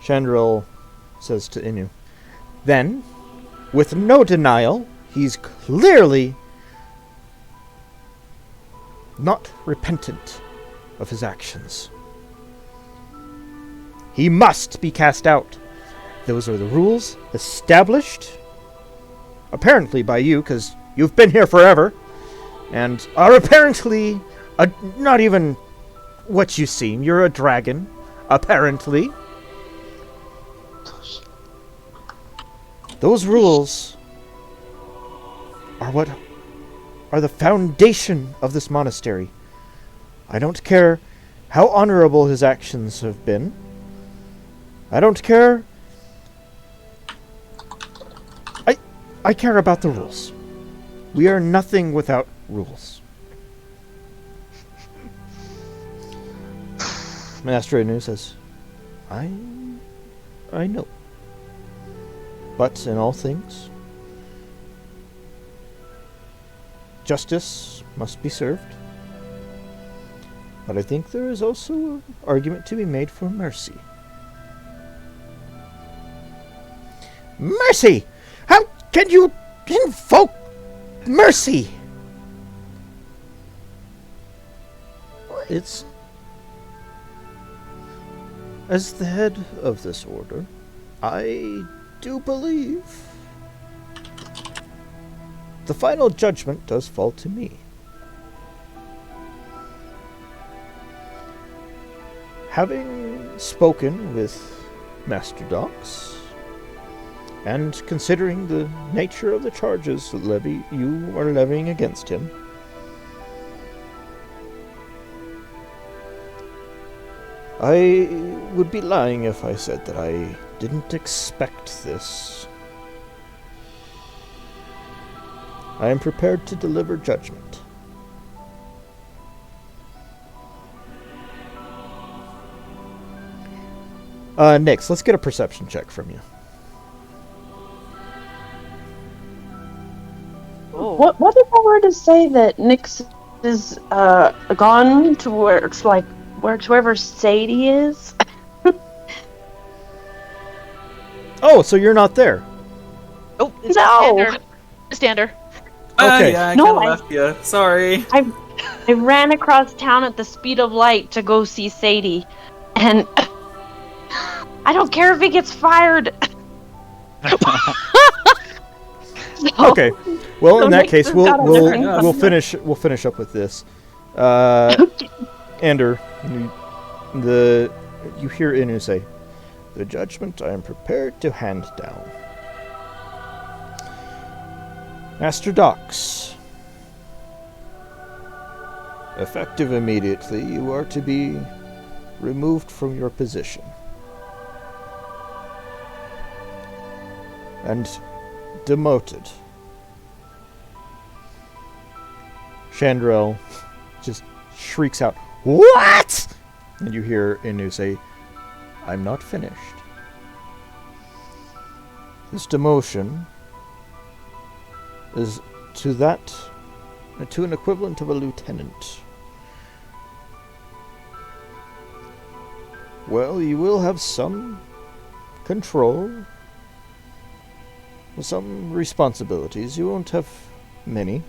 Chandrell says to Inu, "Then, with no denial, he's clearly not repentant of his actions. He must be cast out Those are the rules established, apparently by you, because you've been here forever, and are apparently not even what you seem. You're a dragon, apparently. Those rules are the foundation of this monastery. I don't care how honorable his actions have been. I don't care. I care about the rules. We are nothing without rules. Master Inu says, I know. But in all things, justice must be served. But I think there is also an argument to be made for mercy. Mercy! How can you invoke mercy? It's... As the head of this order, I do believe the final judgment does fall to me. Having spoken with Master Dox, and considering the nature of the charges you are levying against him, I would be lying if I said that I didn't expect this. I am prepared to deliver judgment. Nix, let's get a perception check from you. What if I were to say that Nyx is gone to where it's like wherever Sadie is? Oh, so you're not there. Oh, it's No. Stander. Okay. Yeah, I No, kinda I- left you. Sorry. I ran across town at the speed of light to go see Sadie, and I don't care if he gets fired. So- Okay. Well, So in that Nyx case, has got a different we'll customer. finish up with this. Ander, you hear Inu say, "The judgment I am prepared to hand down." Master Dox, effective immediately, you are to be removed from your position and demoted. Chandrel just shrieks out, "What?" And you hear Inu say, "I'm not finished. This demotion is to an equivalent of a lieutenant. Well, you will have some control, some responsibilities. You won't have many.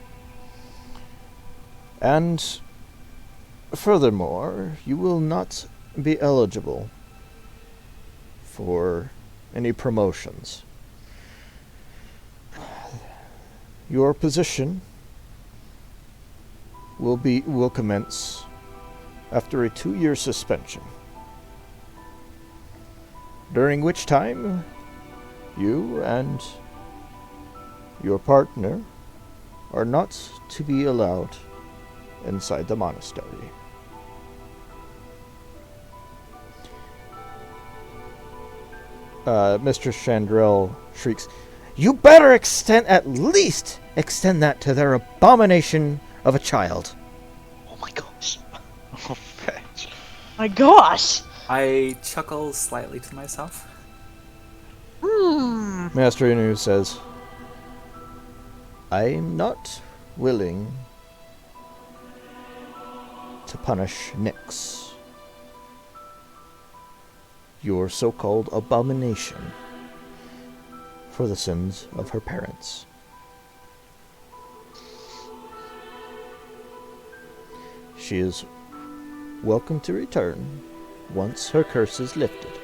And furthermore, you will not be eligible for any promotions. Your position will commence after a 2-year suspension, during which time you and your partner are not to be allowed inside the monastery. Mr. Chandrel shrieks, "You better at least extend that to their abomination of a child." Oh my gosh. Oh, fetch. My gosh! I chuckle slightly to myself. Master Inu says, "I'm not willing to punish Nyx, your so-called abomination, for the sins of her parents. She is welcome to return once her curse is lifted."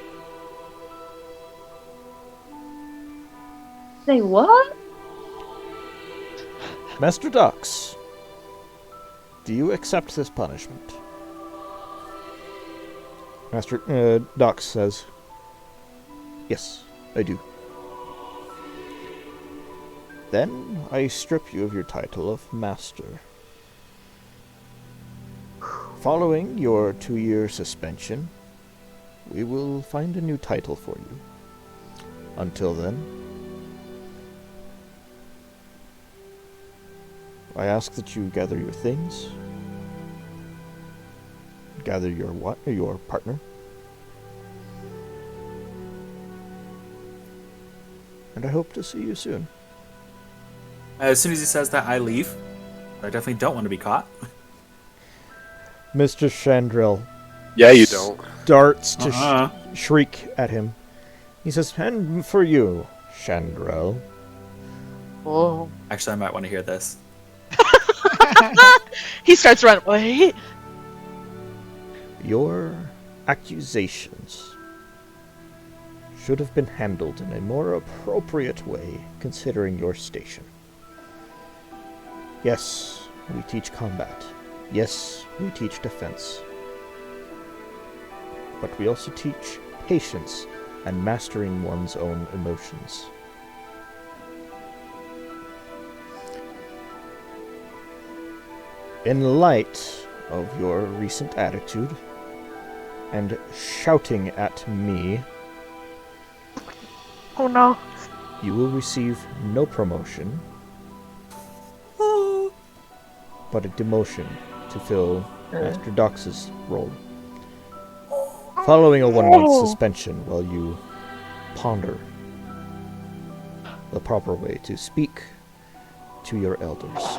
Say what? Master Dux, do you accept this punishment? Master Dux says, yes, I do. Then I strip you of your title of Master. Following your 2-year suspension, we will find a new title for you. Until then, I ask that you gather your things, gather your partner, and I hope to see you soon. As soon as he says that, I leave. I definitely don't want to be caught. Mr. Chandril Yeah, you don't. starts to Uh-huh. shriek at him. He says, and for you, Chandril. Oh. Actually, I might want to hear this. He starts running away. Your accusations should have been handled in a more appropriate way, considering your station. Yes, we teach combat. Yes, we teach defense. But we also teach patience and mastering one's own emotions. In light of your recent attitude and shouting at me, Oh no. you will receive no promotion, but a demotion to fill Master Dox's role. Following a 1-month suspension while you ponder the proper way to speak to your elders.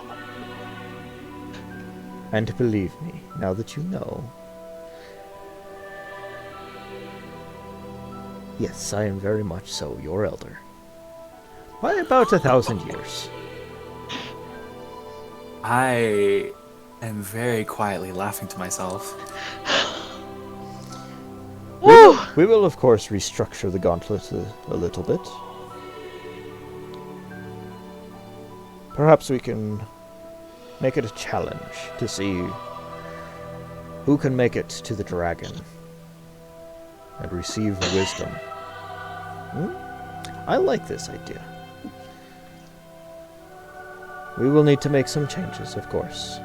And believe me, now that you know, yes, I am very much so your elder. By about 1,000 years. I am very quietly laughing to myself. Woo! We will, of course, restructure the gauntlet a little bit. Perhaps we can make it a challenge to see who can make it to the dragon and receive wisdom. I like this idea. We will need to make some changes, of course.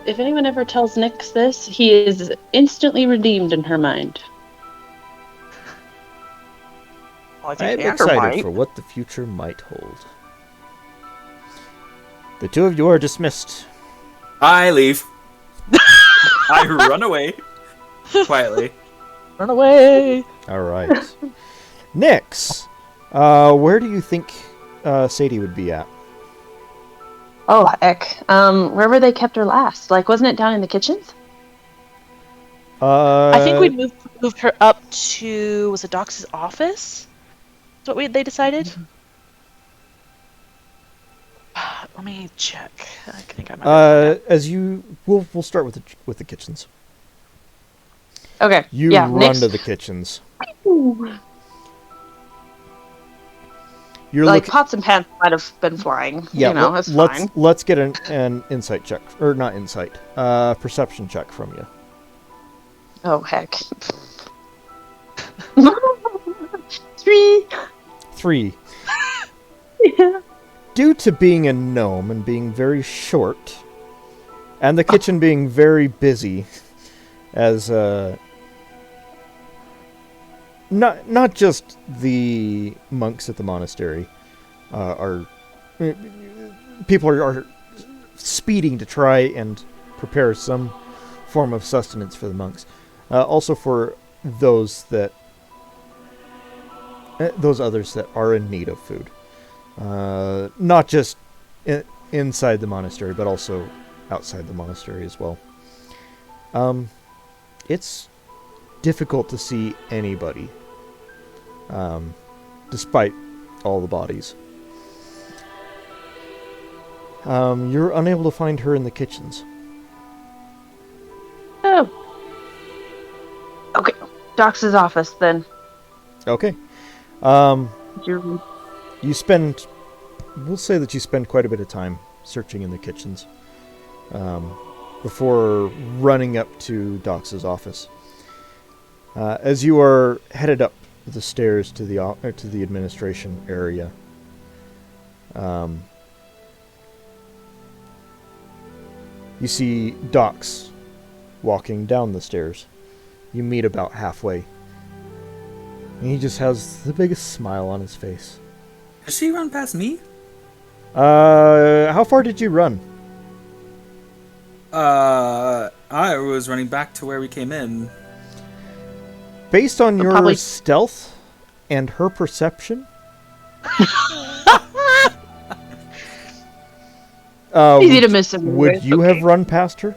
If anyone ever tells Nyx this, he is instantly redeemed in her mind. Well, I am excited for what the future might hold. The two of you are dismissed. I leave. I run away. Quietly. Run away. All right. Nyx, where do you think Sadie would be at? Oh heck. Wherever they kept her last. Like, wasn't it down in the kitchens? I think we moved her up to, was it Dox's office? That's what they decided? Let me check. I think I might have we'll start with the kitchens. Okay. You yeah, run Nyx. to the kitchens. Ooh. You're Like, looking. pots and pans might have been flying. Yeah, you know, it's let's fine. let's get an insight check, or not insight, perception check from you. Oh heck. 3. 3. Yeah. Due to being a gnome and being very short, and the kitchen being very busy, as not just the monks at the monastery are people are speeding to try and prepare some form of sustenance for the monks, also for those others that are in need of food. Not just inside the monastery, but also outside the monastery as well. It's difficult to see anybody, despite all the bodies. You're unable to find her in the kitchens. Oh. Doc's office then. Okay. You're- You spend, we'll say that you spend quite a bit of time searching in the kitchens before running up to Doc's office. As you are headed up the stairs to the administration area, you see Doc's walking down the stairs. You meet about halfway. And he just has the biggest smile on his face. Has she run past me? How far did you run? I was running back to where we came in. Based on your Probably- stealth and her perception, Easy to miss him. would you have run past her?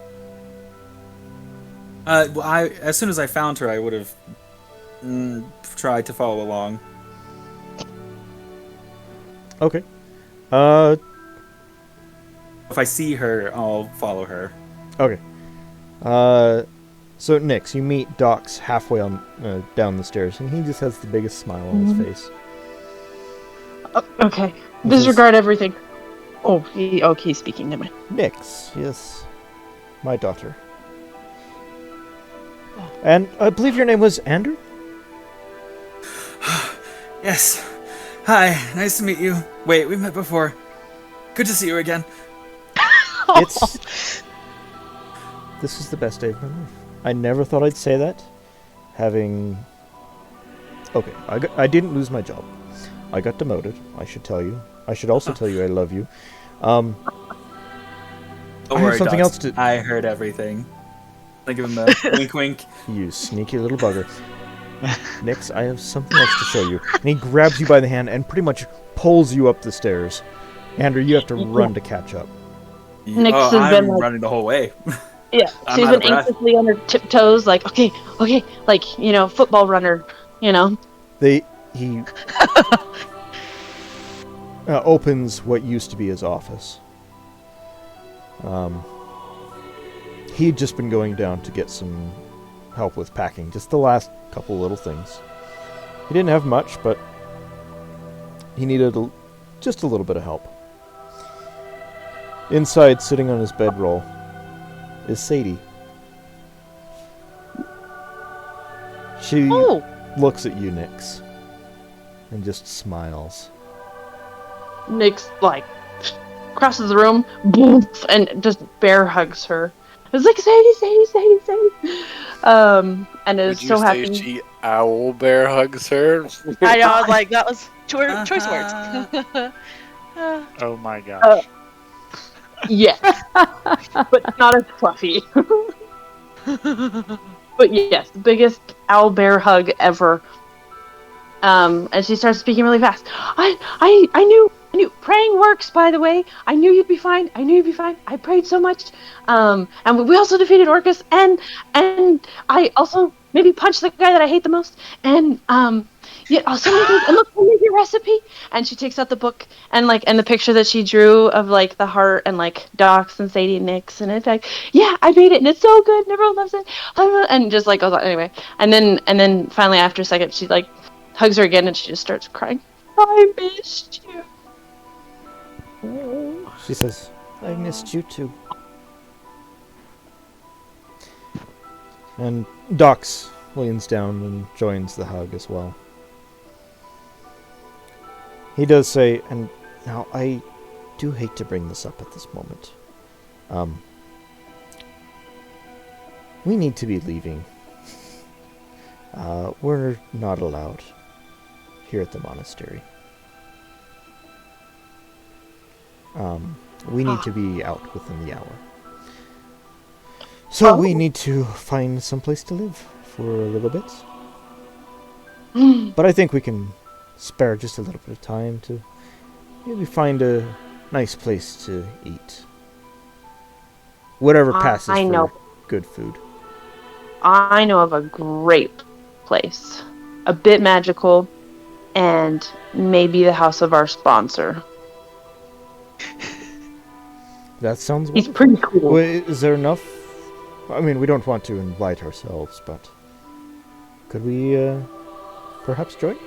Well, as soon as I found her, I would have tried to follow along. Okay. If I see her, I'll follow her. Okay. So Nix, you meet Doc's halfway on down the stairs, and he just has the biggest smile on his face. Okay. This is- Disregard everything. Oh, he's speaking. Never mind. Nix, yes, my daughter. And I believe your name was Andrew? Yes. Hi, nice to meet you. Wait, we met before. Good to see you again. This is the best day of my life. I never thought I'd say that. Okay, I didn't lose my job. I got demoted, I should tell you. I should also tell you I love you. Don't I have worry, something Docs. else to... I heard everything. I give him a wink wink. You sneaky little bugger. Nix, I have something else to show you. And he grabs you by the hand and pretty much pulls you up the stairs. Andrew, you have to run to catch up. Nix has I'm been, like- running the whole way. Yeah, I'm she's out been of breath. anxiously on her tiptoes, like, okay, like, football runner, He opens what used to be his office. He'd just been going down to get some help with packing, just the last couple little things. He didn't have much, but he needed just a little bit of help. Inside, sitting on his bedroll, is Sadie. She Oh, looks at you, Nix, and just smiles. Nix, like, crosses the room, boom, and just bear hugs her. It's like, Sadie. And is Would you so say happy. she owl bear hugs her? I know. I was like, that was choice words. Oh my gosh. Yes. But not as fluffy. But yes, biggest owl bear hug ever. And she starts speaking really fast. I knew praying works, by the way. I knew you'd be fine. I prayed so much. And we also defeated Orcus, and I also maybe punched the guy that I hate the most. And yeah, also and look, I made your recipe. And she takes out the book and the picture that she drew of like the heart and like Docs and Sadie and Nix, and it's like, yeah, I made it and it's so good and everyone loves it. And just like goes on anyway. And then finally after a second she like hugs her again and she just starts crying. I missed you. She says, I missed you too. And Docs leans down and joins the hug as well. He does say, and now I do hate to bring this up at this moment. We need to be leaving. We're not allowed here at the monastery. We need to be out within the hour. So we need to find some place to live for a little bit. But I think we can spare just a little bit of time to maybe find a nice place to eat. Whatever passes I for know. good food. I know of a great place. A bit magical, and maybe the house of our sponsor. That sounds He's wonderful. pretty cool. Well, is there enough? I mean, we don't want to invite ourselves, but Could we perhaps join?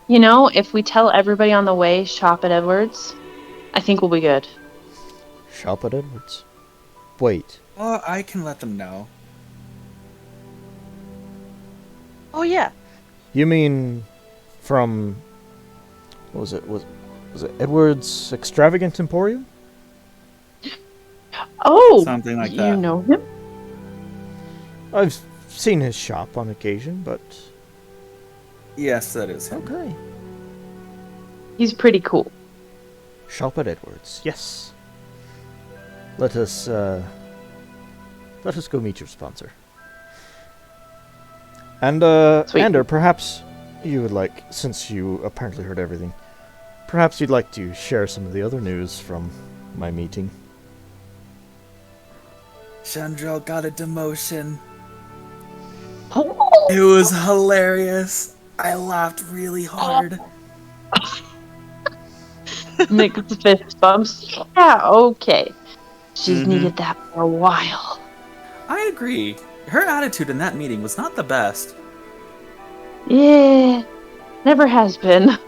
You know, if we tell everybody on the way, shop at Edwards, I think we'll be good. Shop at Edwards. Wait. Well, I can let them know. Oh yeah. You mean from... What was it? Was it Edwards Extravagant Emporium? Oh, Something like you that. know him? I've seen his shop on occasion, but... Yes, that is him. Okay. He's pretty cool. Shop at Edwards. Yes. Let us go meet your sponsor. And, Sweet. Ander, perhaps you would like, since you apparently heard everything, perhaps you'd like to share some of the other news from my meeting. Chandrel got a demotion. Oh, It was hilarious. I laughed really hard. Nick's fist bumps. Yeah, okay. She's Mhm. needed that for a while. I agree. Her attitude in that meeting was not the best. Yeah, never has been.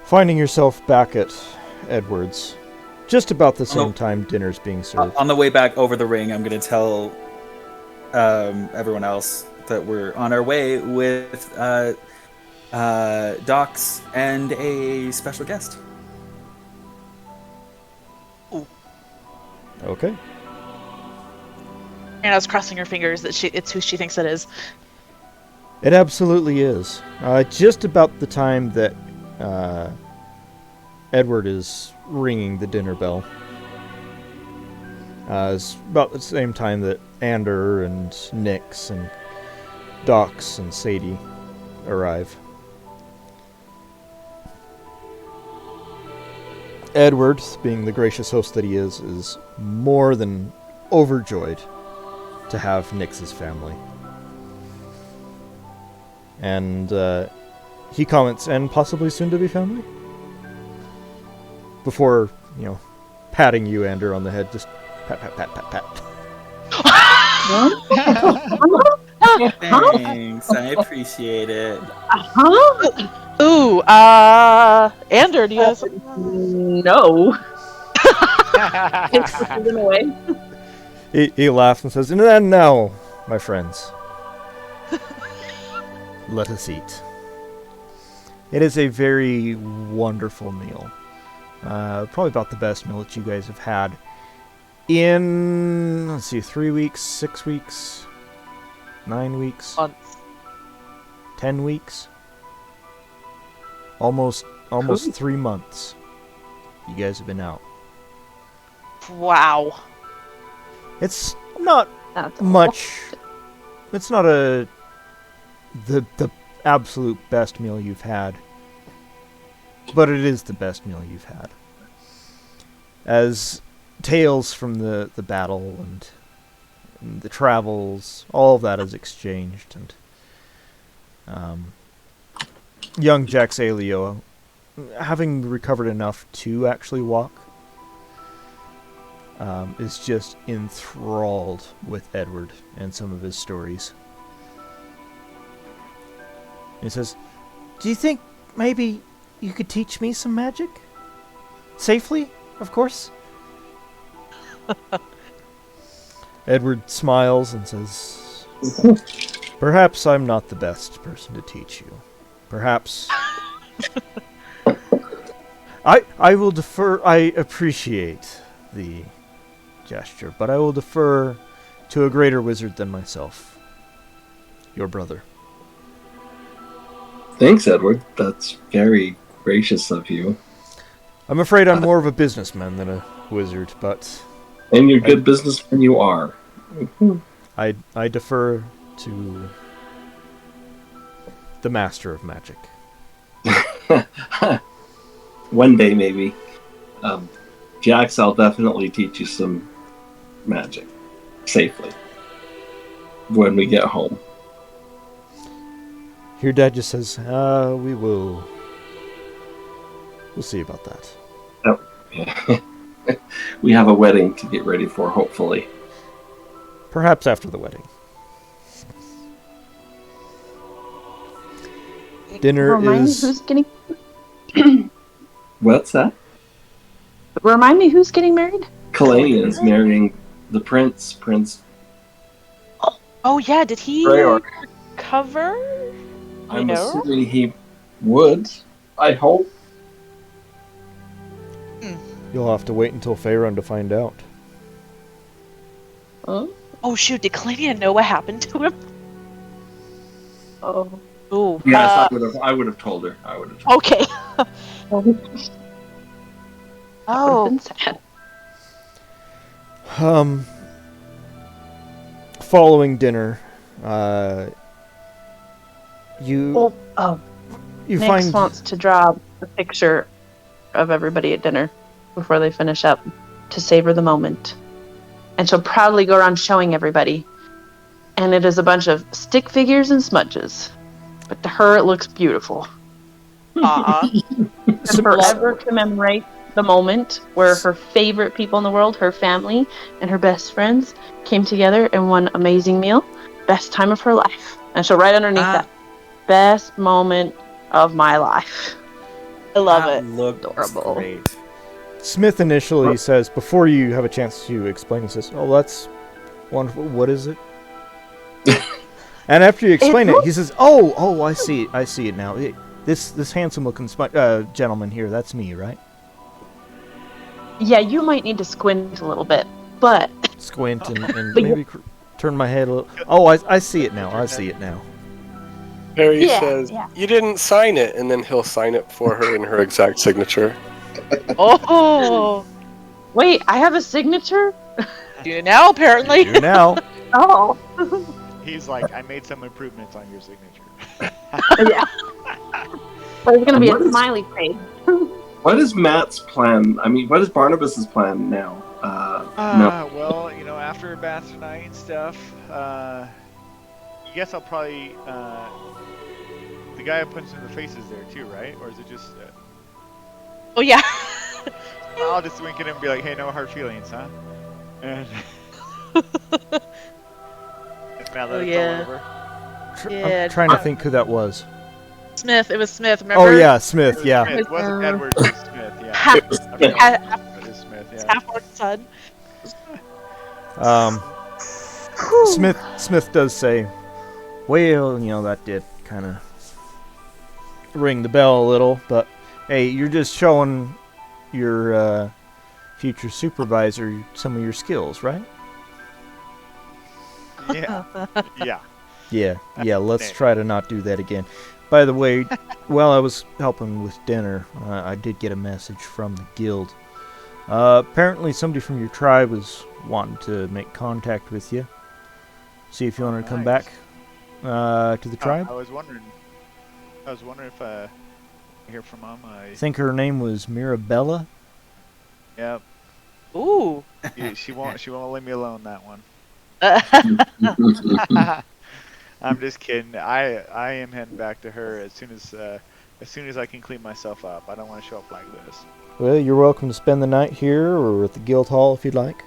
Finding yourself back at Edwards, just about the same Oh. time dinner's being served. On the way back over the ring, I'm going to tell everyone else that we're on our way with Docs and a special guest. Okay. Anna's crossing her fingers that it's who she thinks it is. It absolutely is. Just about the time that Edward is ringing the dinner bell. It's about the same time that Ander and Nyx and Docs and Sadie arrive. Edward, being the gracious host that he is more than overjoyed to have Nyx's family. And he comments, and possibly soon to be family? Before, patting you, Ander, on the head, just pat, pat, pat, pat, pat. Thanks, I appreciate it. Huh? Ooh, Ander, do you have something? No. It's in a way. He laughs and says, and now, my friends, let us eat. It is a very wonderful meal. Probably about the best meal that you guys have had in, 3 weeks, 6 weeks, 9 weeks, Months. 10 weeks. Almost 3 months. You guys have been out. Wow. It's not That's much. It's not the absolute best meal you've had, but it is the best meal you've had. As tales from the battle and the travels, all of that is exchanged, and young Jax Alio, having recovered enough to actually walk, is just enthralled with Edward and some of his stories. He says, "Do you think maybe you could teach me some magic? Safely, of course." Edward smiles and says, "Perhaps I'm not the best person to teach you. Perhaps I will defer. I appreciate the gesture, but I will defer to a greater wizard than myself. Your brother." Thanks, Edward. That's very gracious of you. I'm afraid I'm more of a businessman than a wizard, but And you're a good businessman you are. I defer to the master of magic. One day, maybe. Jax, I'll definitely teach you some magic. Safely. When we get home. Your dad just says, we'll see about that. We have a wedding to get ready for, hopefully. Perhaps after the wedding. Dinner Remind me is... who's getting. What's that? Remind me who's getting married. Kalania is marrying the prince. Oh yeah, did he Rayor. cover? I'm know? assuming he would. I hope. You'll have to wait until Faerun to find out. Huh? Oh shoot, did Kalania know what happened to him? Oh. Ooh. Yes, I would have told her. Okay. Would've Oh. been sad. Following dinner, you Oh, you Nyx find wants to draw a picture of everybody at dinner before they finish up to savor the moment. And she'll proudly go around showing everybody. And it is a bunch of stick figures and smudges. But to her, it looks beautiful. Aw. To forever commemorate the moment where her favorite people in the world, her family and her best friends, came together and one amazing meal. Best time of her life. And she'll write underneath that, best moment of my life. I love That it. looked Adorable. great. Smith initially says, before you have a chance to explain, he says, "Oh, that's wonderful. What is it?" And after you explain it, he says, "Oh, I see it now. This handsome-looking gentleman here, that's me, right?" Yeah, you might need to squint a little bit, but Squint and But maybe turn my head a little. Oh, I see it now. I see it now. Harry Yeah, says, yeah. "You didn't sign it," and then he'll sign it for her in her exact signature. Oh. wait, I have a signature? You now apparently. You now. Oh. He's like, I made some improvements on your signature. Yeah. There's gonna be What a is- smiley face. What is Matt's plan? I mean, what is Barnabas's plan now? No. Well, after bath tonight and stuff, I guess I'll probably, the guy who puts in the face is there too, right? Or is it just, Oh yeah. I'll just wink at him and be like, hey, no hard feelings, huh? And now that Oh, it's yeah. all over. Yeah, I'm trying to think who that was. Smith. It was Smith. Remember? Oh yeah, Smith. Yeah. Smith. It wasn't Edward, it was Smith, yeah. Half, It was I Smith. forgot it is Smith, yeah. half-orc son. Smith does say, well, that did kind of ring the bell a little, but hey, you're just showing your future supervisor some of your skills, right? Yeah. Yeah. Yeah, let's try to not do that again. By the way, while I was helping with dinner, I did get a message from the guild. Apparently somebody from your tribe was wanting to make contact with you. See if you want to come Nice. back to the tribe. I was wondering if I hear from Mom. I think her name was Mirabella. Yeah, Ooh. she won't leave me alone that one. I'm just kidding. I am heading back to her as soon as I can clean myself up. I don't want to show up like this. Well, you're welcome to spend the night here or at the guild hall if you'd like.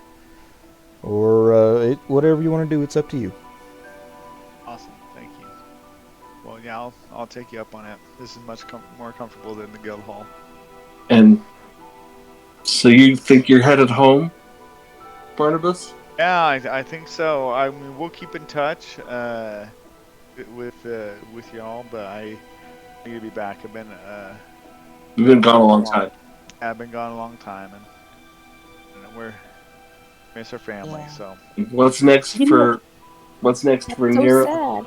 Or whatever you want to do, it's up to you. Awesome, thank you. Well, yeah, I'll take you up on it. This is much more comfortable than the guild hall. And so you think you're headed home, Barnabas? Yeah, I think so. I mean, we'll keep in touch with y'all, but I need to be back. You've been gone a long time. I've been gone a long time, and we're miss our family. Yeah. So What's next for So Nira? sad.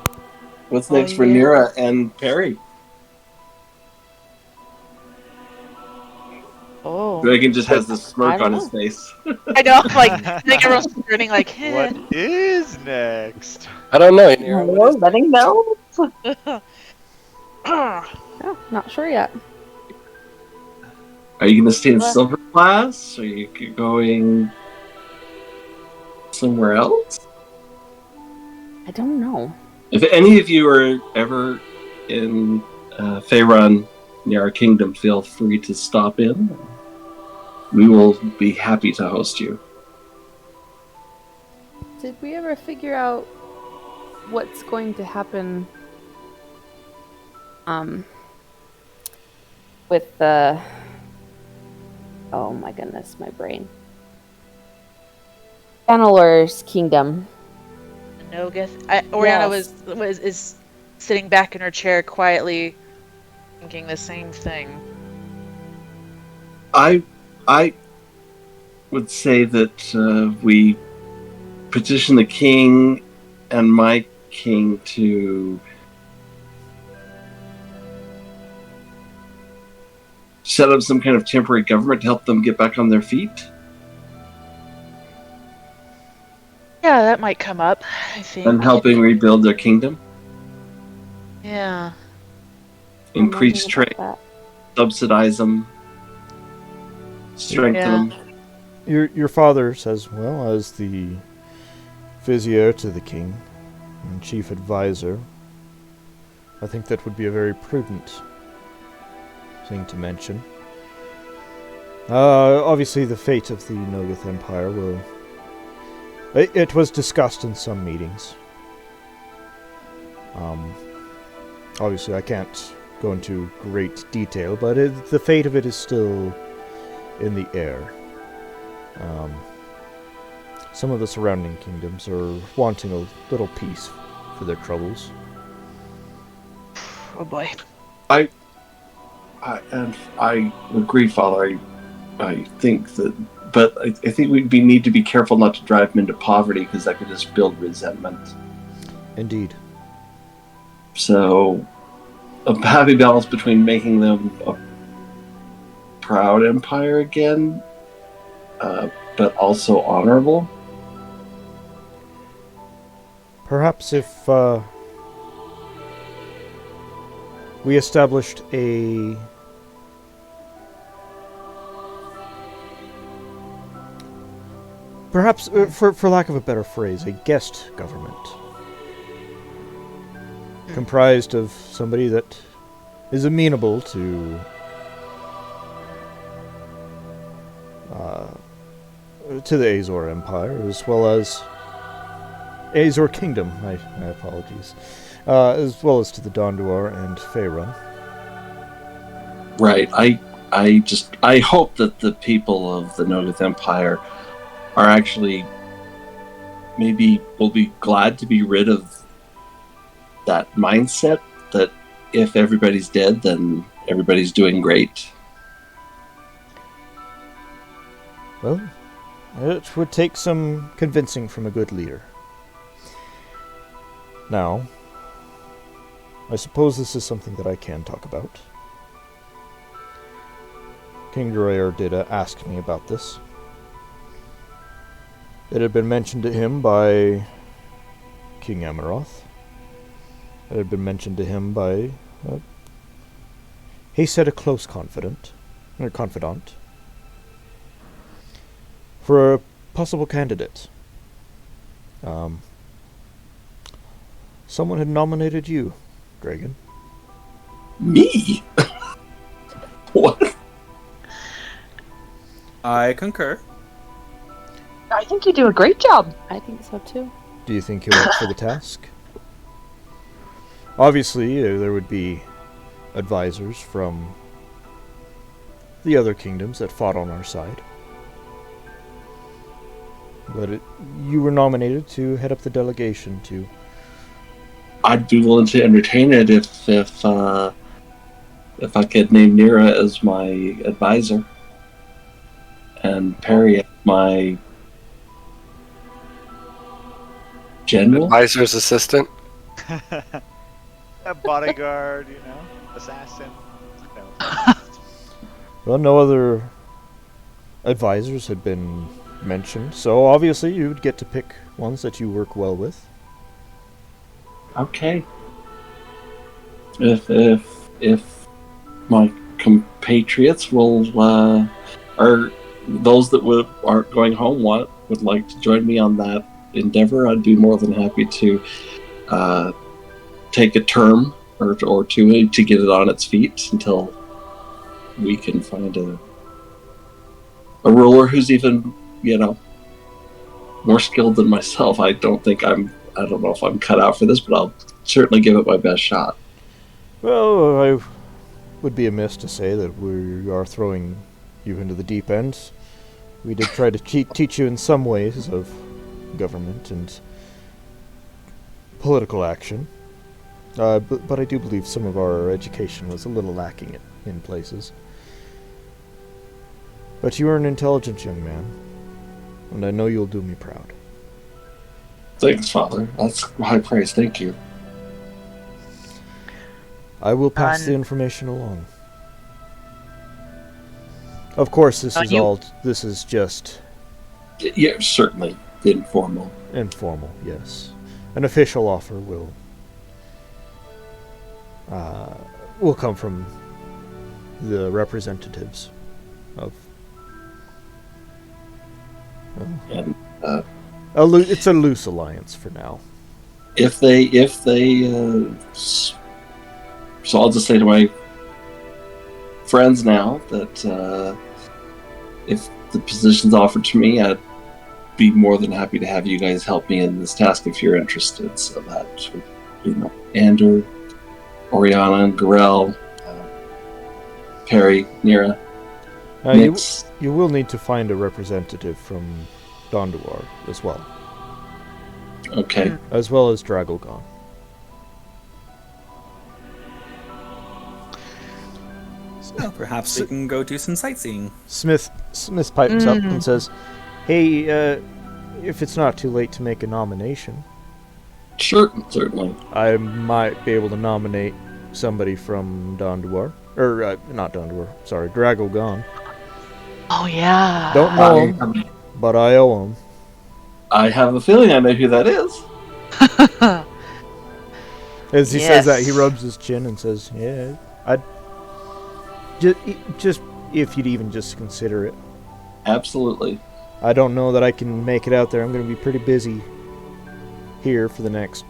What's Oh, next for yeah. Nira and Perry? Oh. Dragon just has this I smirk don't on his know. face. I know. I think everyone's grinning like, what is next? I don't know. Nira, what We're is- letting go. Oh, not sure yet. Are you going to stay in What? Silver Class? Are you going somewhere else? I don't know. If any of you are ever in Faerun near our kingdom, feel free to stop in. We will be happy to host you. Did we ever figure out what's going to happen with the... Oh my goodness, my brain. Channeler's kingdom. Nogoth. Oriana Yes. is sitting back in her chair quietly, thinking the same thing. I would say that we petition the king and my king to set up some kind of temporary government to help them get back on their feet. Yeah, that might come up, I think. And helping rebuild their kingdom. Yeah. Increase I'm trade, wondering about subsidize them, strengthen Yeah. them. Your father says, well, as the vizier to the king and chief advisor, I think that would be a very prudent thing to mention. Obviously, the fate of the Nogoth Empire will... It was discussed in some meetings. Obviously, I can't go into great detail, but the fate of it is still in the air. Some of the surrounding kingdoms are wanting a little peace for their troubles. Oh boy. I agree, Father. I think that, but I think need to be careful not to drive them into poverty, because that could just build resentment. Indeed. So, a happy balance between making them a proud empire again, but also honorable. Perhaps if we established a perhaps, for lack of a better phrase, a guest government comprised of somebody that is amenable to the Azor Empire, as well as Azor Kingdom, my apologies, as well as to the Donduar and Faerun. Right. I hope that the people of the Nogoth Empire are actually will be glad to be rid of that mindset that if everybody's dead, then everybody's doing great. Well, it would take some convincing from a good leader. Now, I suppose this is something that I can talk about. King Durair did ask me about this. It had been mentioned to him by King Amaroth. It had been mentioned to him by, he said, a close confidant, for a possible candidate. Someone had nominated you, Dragon. Me? What? I concur. I think you do a great job. I think so too. Do you think you're up for the task? Obviously, there would be advisors from the other kingdoms that fought on our side. But you were nominated to head up the delegation to... I'd be willing to entertain it if I could name Nira as my advisor and Perry as my general. Advisor's assistant. A bodyguard, assassin. No. Well, no other advisors had been mentioned, so obviously you would get to pick ones that you work well with. Okay. If my compatriots are those that aren't going home would like to join me on that endeavor, I'd be more than happy to take a term or two to get it on its feet until we can find a ruler who's even, more skilled than myself. I don't know if I'm cut out for this, but I'll certainly give it my best shot. Well, I would be amiss to say that we are throwing you into the deep end. We did try to teach you in some ways of government and political action. But I do believe some of our education was a little lacking in places. But you are an intelligent young man, and I know you'll do me proud. Thanks, Father. That's high praise. Thank you. I will pass the information along. Of course, this is just Yeah, certainly informal. informal, yes. An official offer will come from the representatives of. And It's a loose alliance for now. if they, so I'll just say to my friends now that if the position's offered to me, I'd be more than happy to have you guys help me in this task if you're interested. So that, Ander, Oriana, Garel, Perry, Nira, Nix. You will need to find a representative from Donduar as well. Okay. As well as Dragogon. So perhaps we can go do some sightseeing. Smith pipes up and says, "Hey, if it's not too late to make a nomination, Certainly. I might be able to nominate somebody from Donduar. Or, not Donduar, sorry, Dragogon. Oh yeah. Don't know him, but I owe him." I have a feeling I know who that is. As he says that, he rubs his chin and says, "Yeah, I'd just if you'd even just consider it. Absolutely. I don't know that I can make it out there. I'm going to be pretty busy here for the next,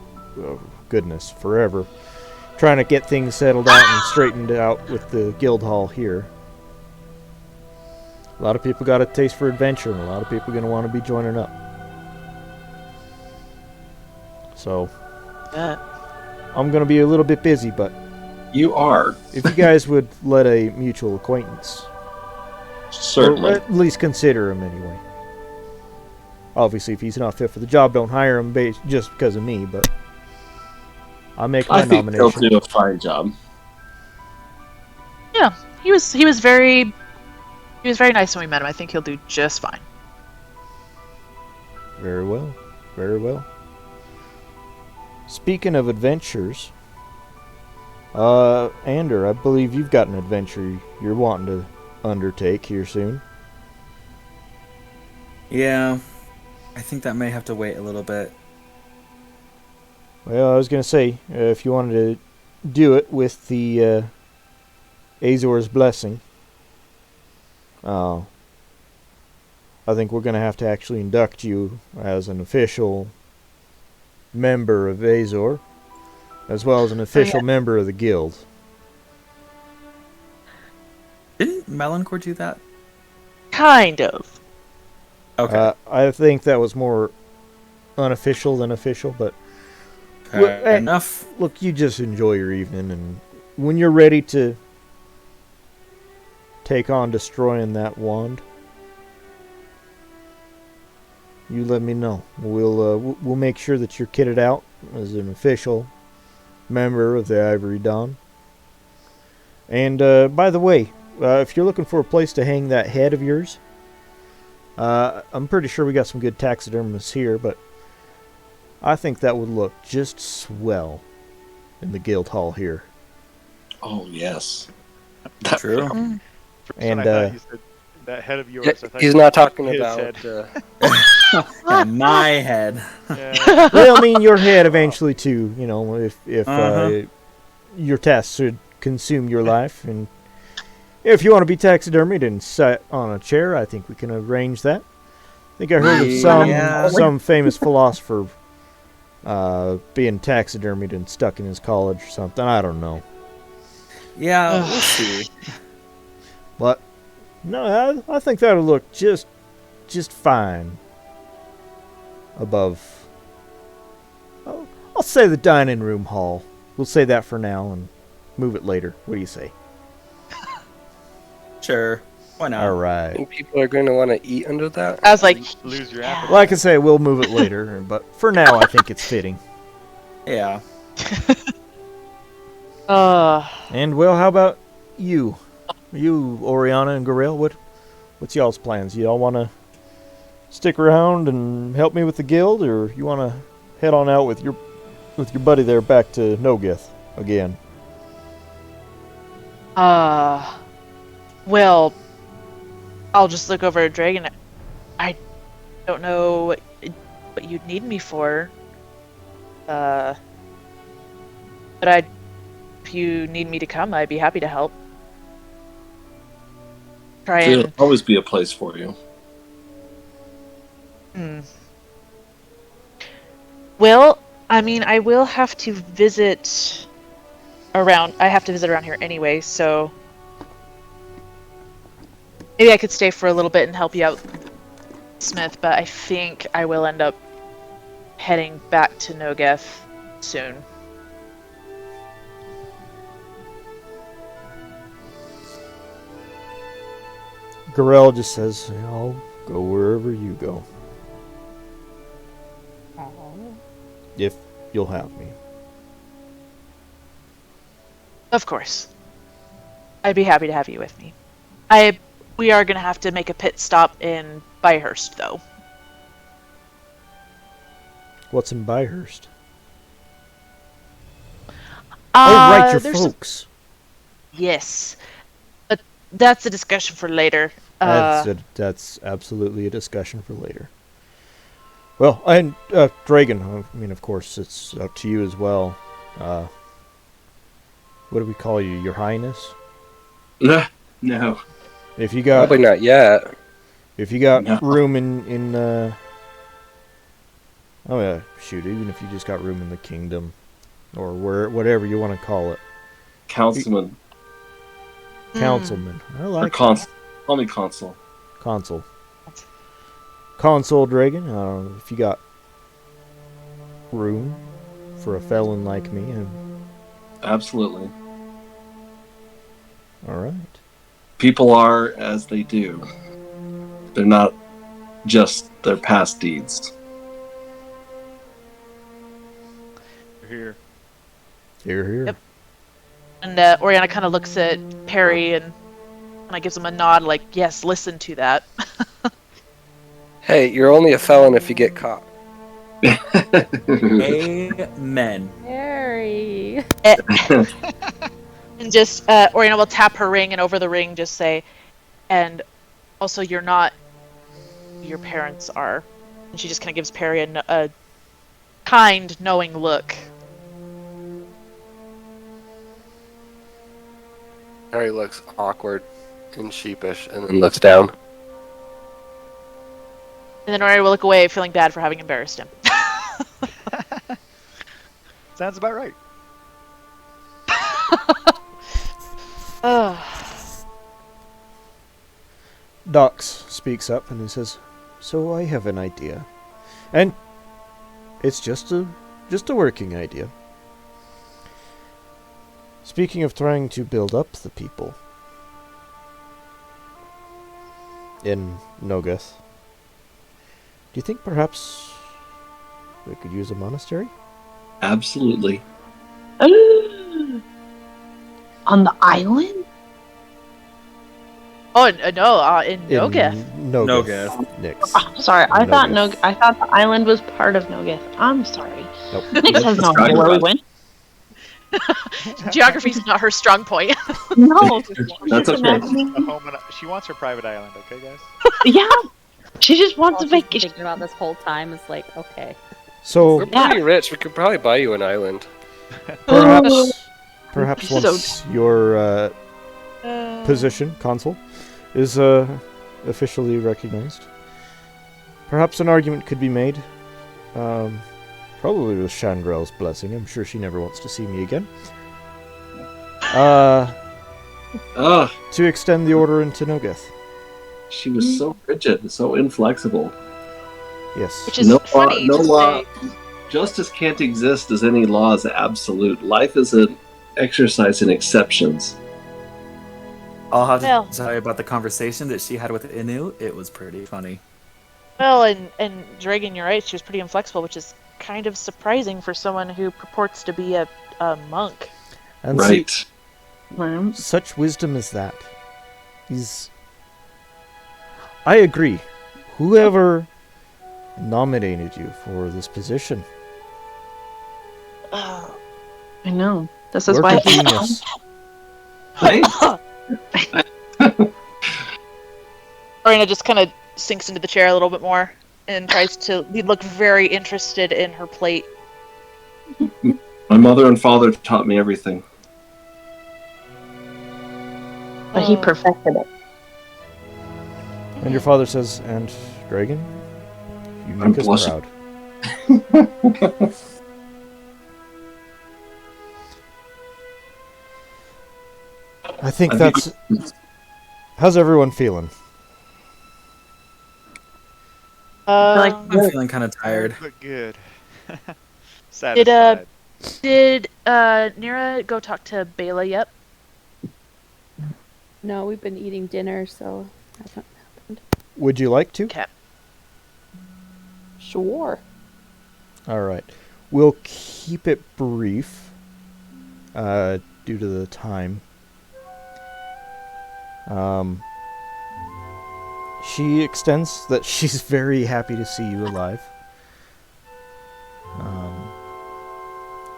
forever, trying to get things settled out and straightened out with the guild hall here. A lot of people got a taste for adventure, and a lot of people are going to want to be joining up. So, I'm going to be a little bit busy, but You are. if you guys would let a mutual acquaintance, Certainly. or at least consider him anyway. Obviously, if he's not fit for the job, don't hire him just because of me, but I'll make my I think nomination. he'll do a fine job. Yeah, he was very nice when we met him. I think he'll do just fine. Very well. Very well. Speaking of adventures, Ander, I believe you've got an adventure you're wanting to undertake here soon. Yeah, I think that may have to wait a little bit. Well, I was going to say, if you wanted to do it with the Azor's blessing, I think we're going to have to actually induct you as an official member of Azor, as well as an official member of the guild. Didn't Melanchor do that? Kind of. Okay. I think that was more unofficial than official, but Fair enough. look, you just enjoy your evening, and when you're ready to take on destroying that wand, you let me know. We'll make sure that you're kitted out as an official member of the Ivory Dawn. And by the way, if you're looking for a place to hang that head of yours, I'm pretty sure we got some good taxidermists here, but I think that would look just swell in the guild hall here. Oh, yes. True. And I thought you said that head of yours. I thought He's you not said talking his about. head. Yeah, my head. Yeah. Well, I mean, your head eventually too. You know, if Uh-huh. your tasks should consume your life, and if you want to be taxidermied and sat on a chair, I think we can arrange that. I think I heard of Yeah. some famous philosopher being taxidermied and stuck in his college or something. I don't know, Yeah, we'll see. but no, I think that'll look just fine. above. I'll say the dining room hall. We'll say that for now and move it later. What do you say? Sure. Why not? All right. think people are going to want to eat under that. I was like, Lose your yeah. appetite. Like I say, we'll move it later, but for now, I think it's fitting. Yeah. And well, how about you? You, Oriana and Gorel, what's y'all's plans? Y'all want to stick around and help me with the guild, or you want to head on out with your buddy there back to Nogith again? Well, I'll just look over at Dragon. I don't know what you'd need me for. But if you need me to come, I'd be happy to help. Try There'll and. always be a place for you. Well, I mean, I will have to visit around. I have to visit around here anyway, so maybe I could stay for a little bit and help you out, Smith. But I think I will end up heading back to Nogeth soon. Gorel just says, I'll go wherever you go. If you'll have me. Of course. I'd be happy to have you with me. We are going to have to make a pit stop in Byhurst, though. What's in Byhurst? Oh, right, your there's some- folks. Yes. But that's a discussion for later. That's absolutely a discussion for later. Well, and Dragon, I mean, of course, it's up to you as well. What do we call you, Your Highness? No. If you got, Probably not yet. if you got No. room in oh yeah, shoot, even if you just got room in the kingdom, or whatever you want to call it, Councilman. councilman. I Or like consul. Call me consul. Consul. Consul Dragon, if you got room for a felon like me, Absolutely. alright. People are as they do. They're not just their past deeds. Here. Here. Yep. And Oriana kind of looks at Perry and kind of gives him a nod, like, yes, listen to that. Hey, you're only a felon if you get caught. Amen. Harry. And just, Oriana will tap her ring, and over the ring just say, and also you're not who your parents are. And she just kind of gives Perry a kind, knowing look. Harry looks awkward and sheepish and then looks down. And then Oriana will look away, feeling bad for having embarrassed him. Sounds about right. Dox speaks up and he says, "So I have an idea, and it's just a working idea. Speaking of trying to build up the people in Nogeth, do you think perhaps we could use a monastery?" Absolutely. On the island? Oh, no, in Nogeth. Nogeth. Nogeth. Nix. Oh, sorry, I thought Nogeth. I thought the island was part of Nogeth. I'm sorry. Nope. Nix has no idea where we went. Geography's not her strong point. No. That's Just okay. imagining- A home and she wants her private island, okay, guys? Yeah. She just wants All a she's been vacation. thinking about this whole time is like, okay. So We're pretty rich. We could probably buy you an island. perhaps So once your position, consul, is officially recognized, perhaps an argument could be made. Probably with Chandral's blessing. I'm sure she never wants to see me again. To extend the order into Nogeth. She was so rigid, so inflexible. Yes. Which is No funny law, no to law. say. Justice can't exist as any law is absolute. Life is an exercise in exceptions. I'll have to Well. tell you about the conversation that she had with Inu. It was pretty funny. Well, and Dragon, you're right. She was pretty inflexible, which is kind of surprising for someone who purports to be a monk. And Right. see, Well, such wisdom as that is. I agree. Whoever nominated you for this position, I know. This is work why of he. genius. Right? Arena just kind of sinks into the chair a little bit more and tries to look very interested in her plate. My mother and father taught me everything. But he perfected it. And your father says, "And Dragon, you I'm make us blushing. proud." I think I that's. How's everyone feeling? like- I'm feeling kind of tired. But good. Satisfied. Did Nira go talk to Bela yet? No, we've been eating dinner, so hasn't happened. Would you like to? Okay. Sure. All right. We'll keep it brief due to the time. She extends that she's very happy to see you alive.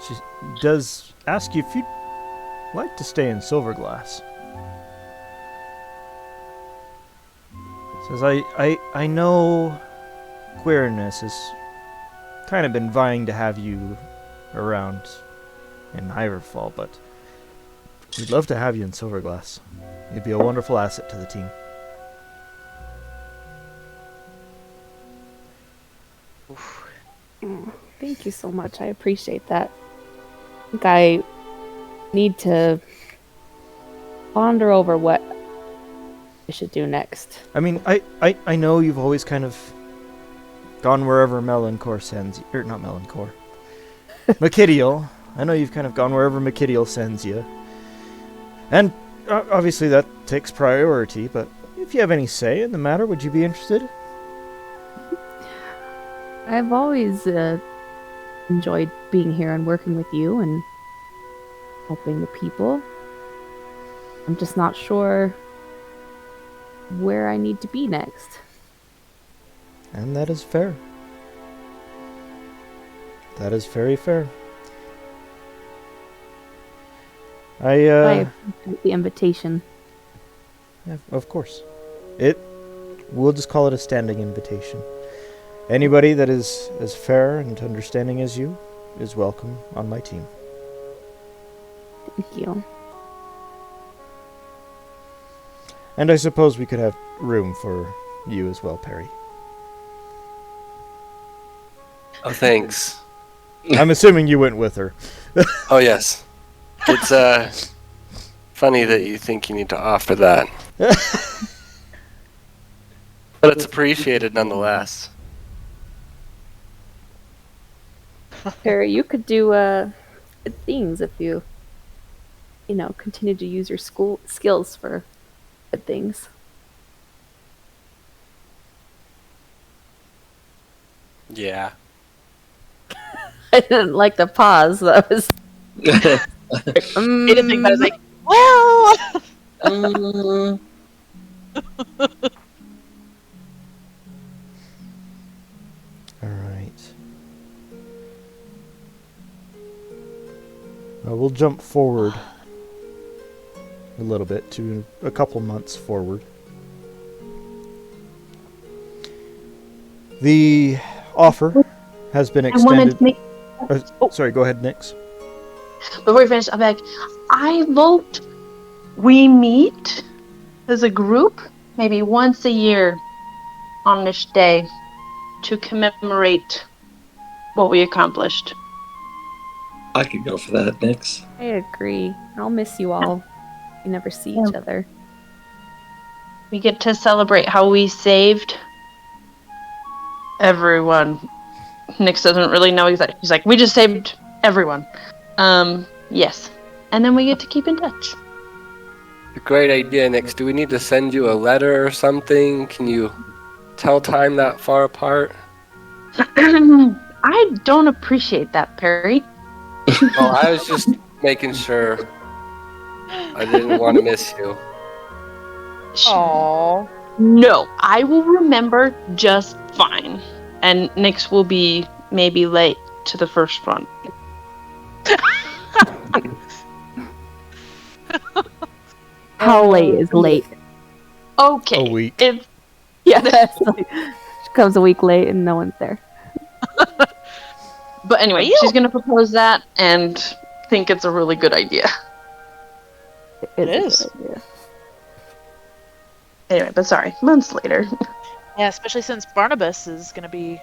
She does ask you if you'd like to stay in Silverglass. Says, I know Queerness has kind of been vying to have you around in Iverfall, but we'd love to have you in Silverglass. You'd be a wonderful asset to the team. Thank you so much. I appreciate that. I think I need to ponder over what I should do next. I mean, I know you've always kind of gone wherever Melanchor sends you. Or not Melanchor. Makidiel. I know you've kind of gone wherever Makidiel sends you. And obviously that takes priority, but if you have any say in the matter, would you be interested? I've always enjoyed being here and working with you and helping the people. I'm just not sure where I need to be next. And that is fair. That is very fair. I appreciate the invitation. Yeah, of course. We'll just call it a standing invitation. Anybody that is as fair and understanding as you is welcome on my team. Thank you. And I suppose we could have room for you as well, Perry. Oh, thanks. I'm assuming you went with her. Oh, yes. It's funny that you think you need to offer that. But it's appreciated nonetheless. Perry, you could do good things if you continue to use your school skills for good things. Yeah. I didn't like the pause. That was. He didn't think that. I was like, well. All right. We'll jump forward a little bit to a couple months forward. The offer has been I wanted extended. to make. Sorry, go ahead, Nix. Before we finish, I'm like, I vote we meet as a group maybe once a year on this day to commemorate what we accomplished. I could go for that, Nix. I agree. I'll miss you all. We never see each other. We get to celebrate how we saved everyone. Nyx doesn't really know exactly. He's like, we just saved everyone. Yes. And then we get to keep in touch. Great idea, Nyx. Do we need to send you a letter or something? Can you tell time that far apart? I don't appreciate that, Perry. Oh, I was just making sure. I didn't want to miss you. Aww. No, I will remember just fine. And Nyx will be maybe late to the first run. How late is late? Okay. A week. If yeah, She comes a week late and no one's there. but anyway, she's gonna propose that and think it's a really good idea. It is. Anyway, but sorry, months later. Yeah, especially since Barnabas is going to be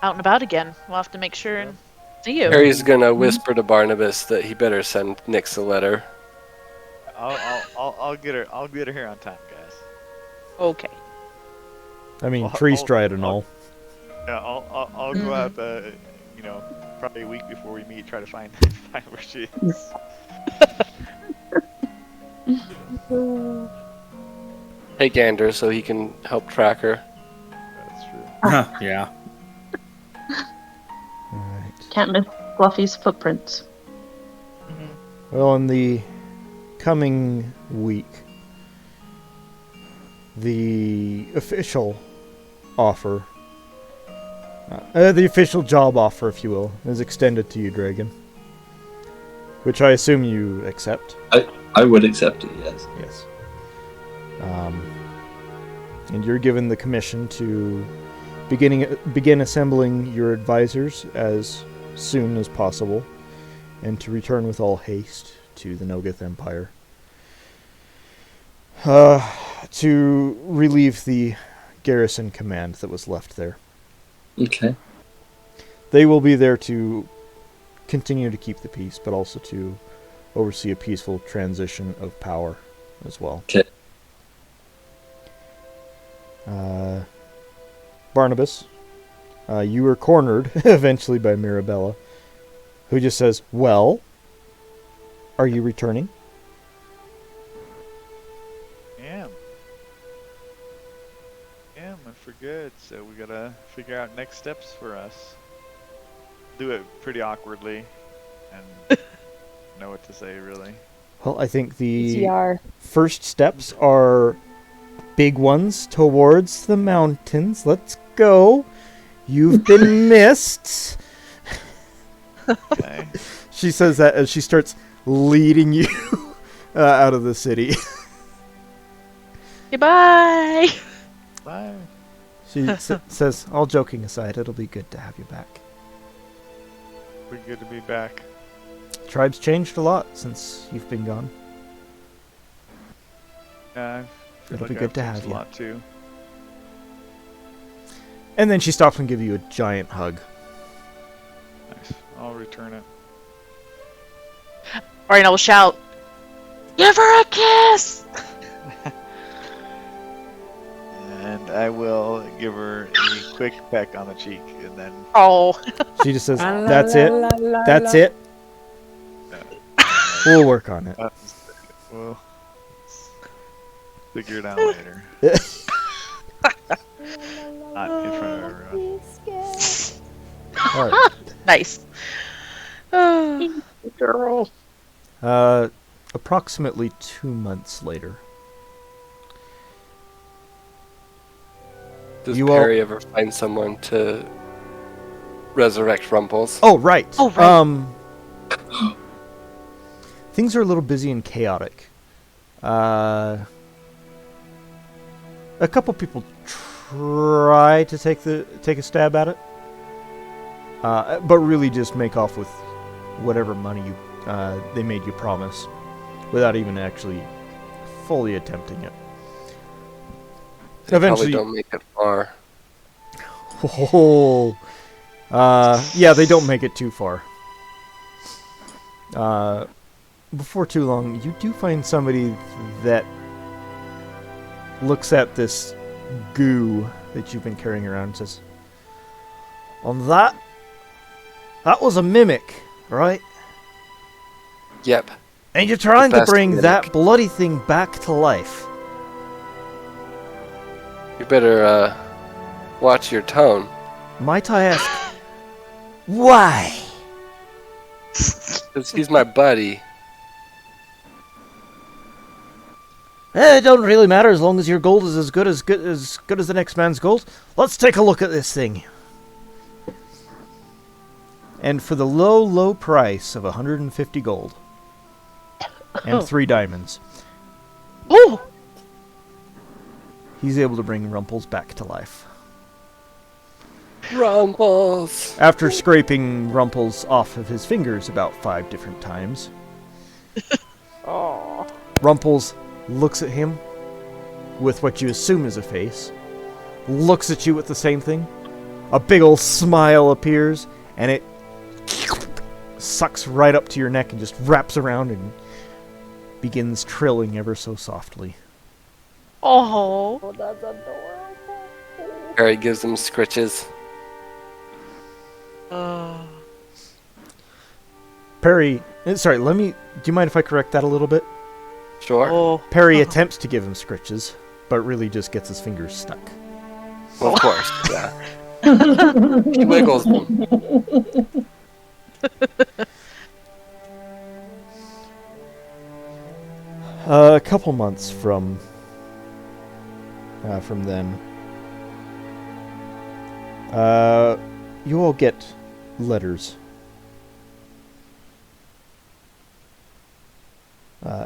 out and about again. We'll have to make sure and see you. Harry's gonna whisper to Barnabas that he better send Nyx a letter. I'll get her. I'll get her here on time, guys. Okay. I mean, Well, tree I'll- stride and all. Yeah, I'll go out. You know, probably a week before we meet. Try to find where she is. Hey, Gander, so he can help track her. That's true. Yeah. Alright. Can't miss Fluffy's footprints. Well, in the coming week, the official offer, the official job offer, if you will, is extended to you, Dragon. Which I assume you accept. I would accept it, yes. Yes. And you're given the commission to begin assembling your advisors as soon as possible, and to return with all haste to the Nogoth Empire. To relieve the garrison command that was left there. Okay. They will be there to continue to keep the peace, but also to oversee a peaceful transition of power as well. Okay. Barnabas, you were cornered eventually by Mirabella, who just says, "Well, are you returning?" Am and for good. So we gotta figure out next steps for us. Do it pretty awkwardly, and know what to say really. Well, I think the CR. first steps are big ones towards the mountains. Let's go. You've been missed. Okay. She says that as she starts leading you out of the city. Goodbye. Bye. She says, all joking aside, it'll be good to have you back. Pretty good to be back. Tribe's changed a lot since you've been gone. I feel It'll be like good I've to changed have a you. lot too. And then she stops and gives you a giant hug. Nice. I'll return it. Alright, I will shout, "Give her a kiss!" And I will give her a quick peck on the cheek, and then Oh. She just says, that's it. That's it. We'll work on it. we'll figure it out later. Not in front of everyone. All right. Nice. Girl. Approximately 2 months later. Does You all- Perry ever find someone to resurrect Rumples? Oh, right. Oh, right. Things are a little busy and chaotic. A couple people try to take a stab at it, but really just make off with whatever money they made you promise, without even actually fully attempting it. They Eventually, probably don't make it far. oh, yeah, they don't make it too far. Before too long, you do find somebody that looks at this goo that you've been carrying around and says, On that? That was a mimic, right? Yep. And you're trying The to best bring mimic. that bloody thing back to life. You better watch your tone. Might I ask, why? Because he's my buddy. It don't really matter as long as your gold is as good as the next man's gold. Let's take a look at this thing. And for the low, low price of 150 gold and 3 diamonds, Oh, he's able to bring Rumples back to life. Rumbles. After scraping Rumples off of his fingers about 5 different times, Rumples looks at him with what you assume is a face, looks at you with the same thing, a big old smile appears, and it sucks right up to your neck and just wraps around and begins trilling ever so softly. oh, Harry gives him scritches. Perry, sorry, do you mind if I correct that a little bit? Sure. oh. Perry attempts to give him scritches, but really just gets his fingers stuck. Well, of course. Yeah. He wiggles them. A couple months from then, you all get letters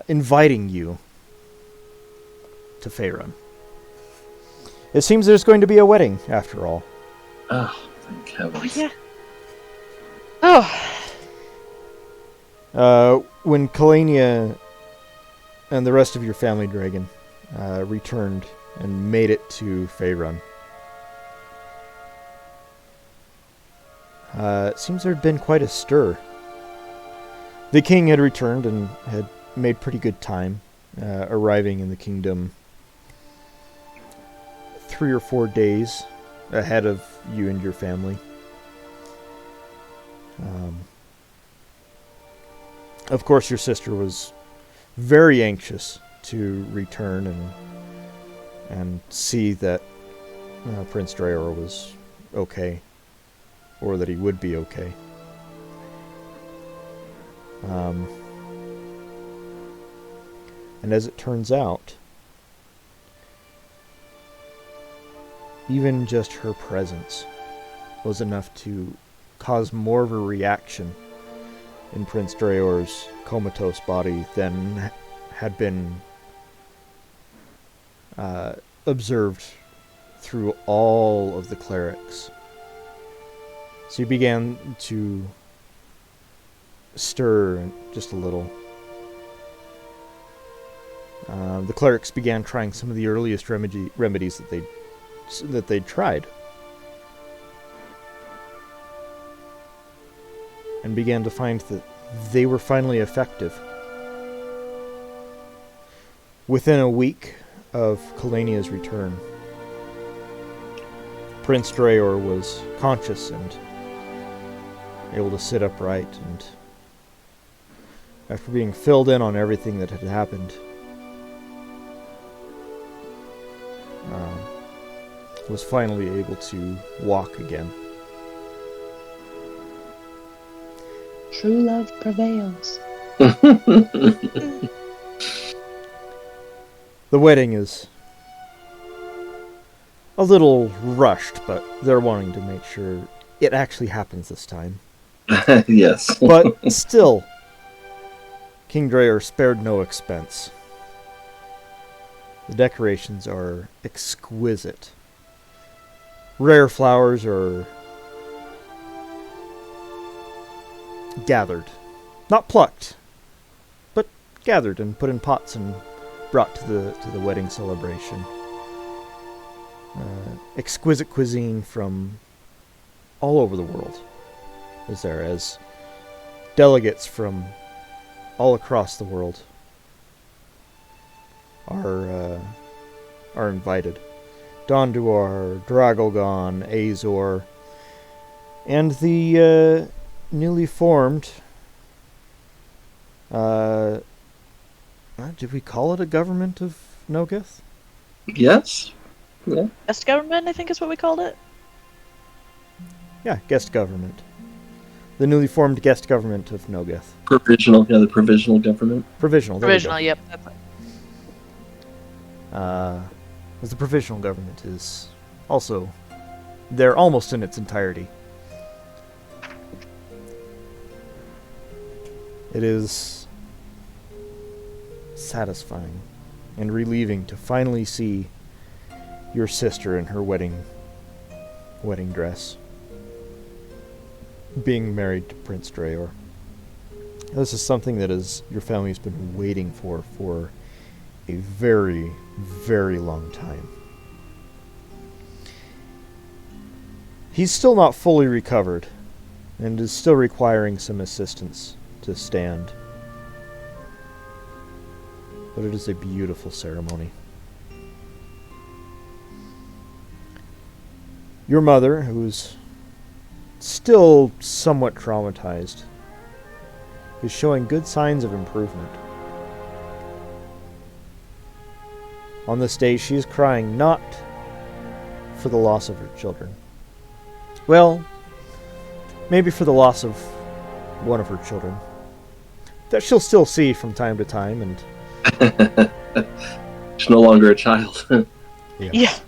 inviting you to Faerun. It seems there's going to be a wedding, after all. Oh, thank heavens. Yeah. Oh, When Kalania and the rest of your family dragon returned and made it to Faerun, it seems there had been quite a stir. The king had returned and had made pretty good time, arriving in the kingdom 3 or 4 days ahead of you and your family. Of course, your sister was very anxious to return and see that Prince Drayor was okay, or that he would be okay. And as it turns out, even just her presence was enough to cause more of a reaction in Prince Drayor's comatose body than had been observed through all of the clerics. So he began to stir just a little. The clerics began trying some of the earliest remedies that they'd tried, and began to find that they were finally effective. Within a week of Kalania's return, Prince Drayor was conscious and able to sit upright, and after being filled in on everything that had happened, was finally able to walk again. True love prevails. The wedding is a little rushed, but they're wanting to make sure it actually happens this time. Yes. But still, King Drayor spared no expense. The decorations are exquisite. Rare flowers are gathered. Not plucked, but gathered and put in pots and brought to the wedding celebration. Exquisite cuisine from all over the world is there, as delegates from all across the world are invited. Donduar, Dragogon, Azor, And the newly formed... did we call it a government of Nogeth? Yes. Yeah. Best government, I think is what we called it. Yeah, guest government. The newly formed guest government of Nogeth. Provisional. Yeah, the provisional government. Provisional. there we go. Provisional, yep. That's it. As the provisional government is also there almost in its entirety. It is satisfying and relieving to finally see your sister in her wedding dress, being married to Prince Drayor. This is something that your family's been waiting for a very, very long time. He's still not fully recovered, and is still requiring some assistance to stand. But it is a beautiful ceremony. Your mother, who's still somewhat traumatized, is showing good signs of improvement. On this day, she is crying not for the loss of her children. Well, maybe for the loss of one of her children. That she'll still see from time to time, and She's no longer a child. Yeah.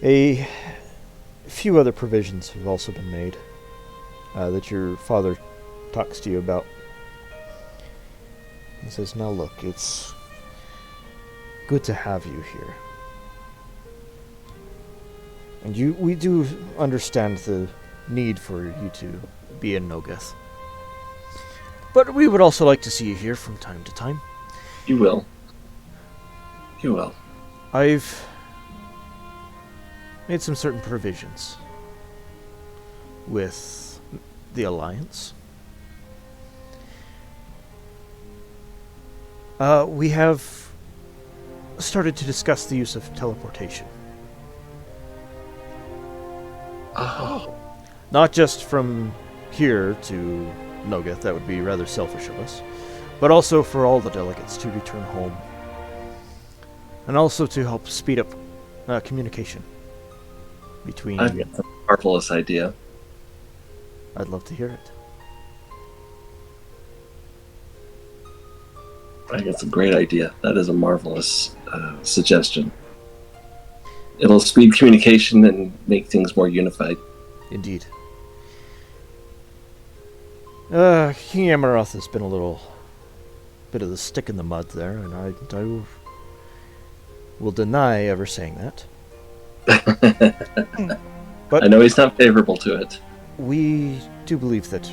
a few other provisions have also been made that your father talks to you about. He says, now look, it's good to have you here. And we do understand the need for you to be in Nogeth. But we would also like to see you here from time to time. You will. You will. I've made some certain provisions with the Alliance. We have started to discuss the use of teleportation. Oh. Not just from here to Nogeth, that would be rather selfish of us, but also for all the delegates to return home. And also to help speed up communication between... I think that's a marvelous idea. I'd love to hear it. I think it's a great idea. That is a marvelous suggestion. It'll speed communication and make things more unified. Indeed. King Amaroth has been a little bit of the stick in the mud there, and I will deny ever saying that. But I know he's not favorable to it. we do believe that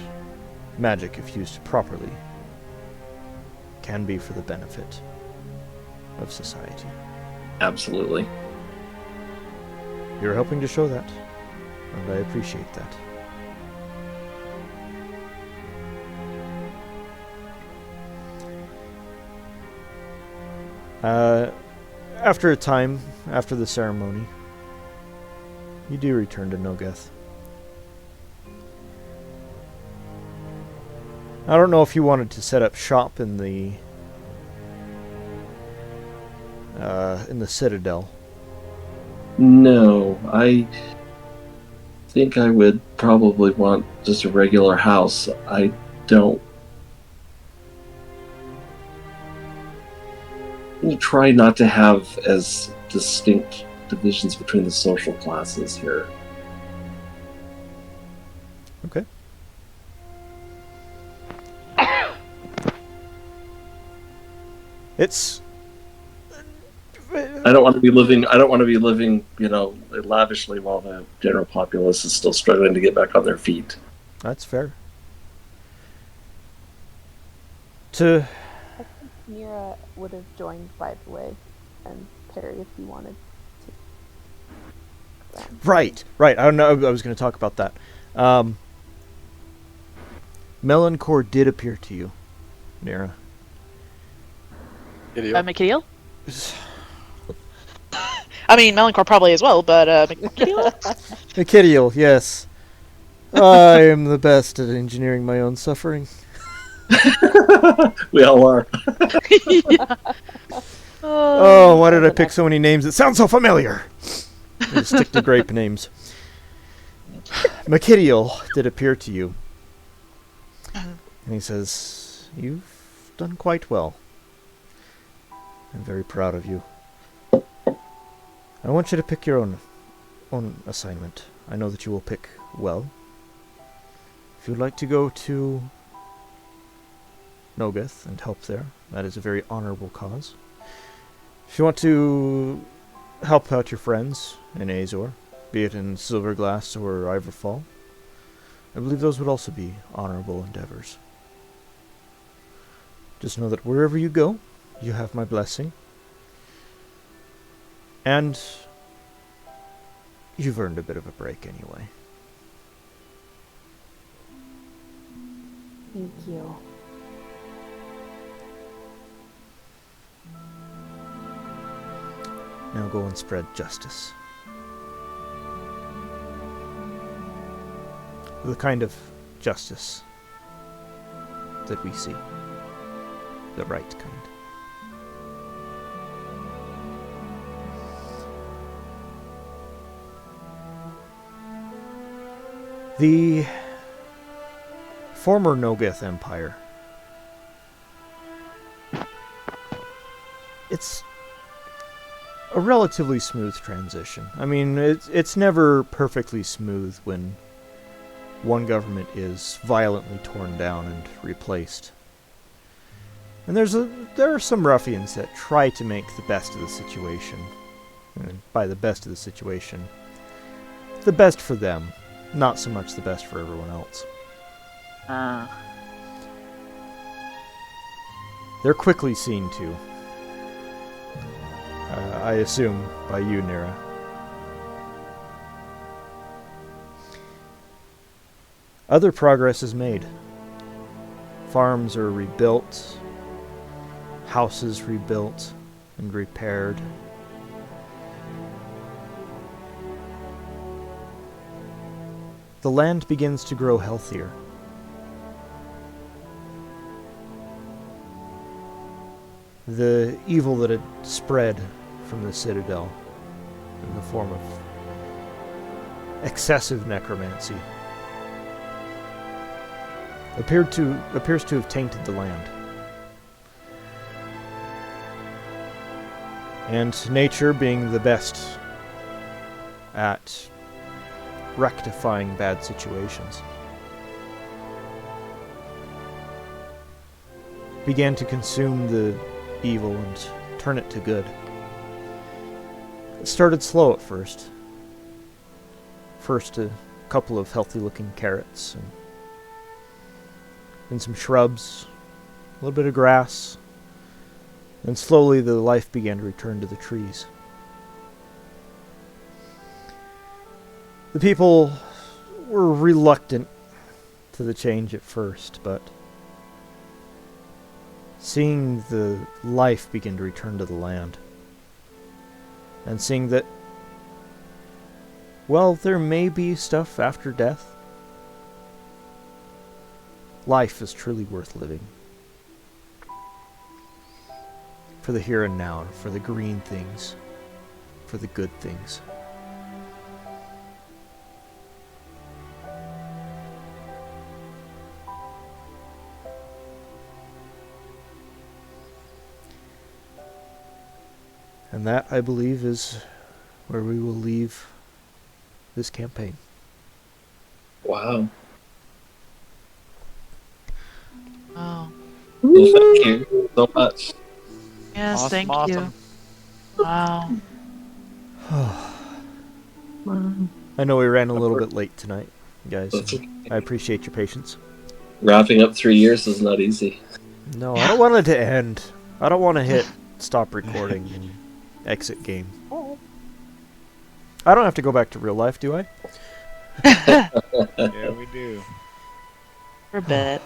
magic, if used properly, can be for the benefit of society. Absolutely. You're helping to show that, and I appreciate that. After a time, after the ceremony, you do return to Nogeth. I don't know if you wanted to set up shop in the Citadel. No, I think I would probably want just a regular house. I don't... I'm gonna try not to have as distinct divisions between the social classes here. Okay. It's... I don't want to be living, you know, lavishly while the general populace is still struggling to get back on their feet. That's fair. To... Mira would have joined, by the way, and Perry if you wanted to. Right. I don't know. I was going to talk about that. Melanchor did appear to you, Nira, Mikhail? I mean, Melancor probably as well, but Mikhail? Mikhail, yes. I am the best at engineering my own suffering. We all are. Yeah. Oh, why did I pick so many names that sound so familiar? I'm gonna stick to grape names. Mikhail did appear to you. And he says, "You've done quite well. I'm very proud of you. I want you to pick your own assignment. I know that you will pick well. If you'd like to go to Nogeth and help there, that is a very honorable cause. If you want to help out your friends in Azor, be it in Silverglass or Ivorfall, I believe those would also be honorable endeavors. Just know that wherever you go, you have my blessing. And you've earned a bit of a break anyway." Thank you. Now go and spread justice. The kind of justice that we see. The right kind. The former Nogeth Empire. It's a relatively smooth transition. I mean, it's never perfectly smooth when one government is violently torn down and replaced. And there are some ruffians that try to make the best of the situation. And by the best of the situation, the best for them, not so much the best for everyone else. They're quickly seen to. I assume by you, Nira. Other progress is made. Farms are rebuilt, houses rebuilt and repaired. The land begins to grow healthier. The evil that had spread from the Citadel in the form of excessive necromancy appears to have tainted the land. And nature, being the best at rectifying bad situations, began to consume the evil and turn it to good. It started slow at first. First a couple of healthy-looking carrots, and then some shrubs, a little bit of grass, and slowly the life began to return to the trees. The people were reluctant to the change at first, but seeing the life begin to return to the land, and seeing that, well, there may be stuff after death, life is truly worth living. For the here and now, for the green things, for the good things. And that, I believe, is where we will leave this campaign. Wow. Oh. Well, thank you so much. Yes, Awesome, thank awesome. you. Wow. I know we ran a little bit late tonight, guys. That's okay. I appreciate your patience. Wrapping up 3 years is not easy. No, I don't want it to end. I don't want to hit stop recording and exit game. I don't have to go back to real life, do I? Yeah, we do. For a bit.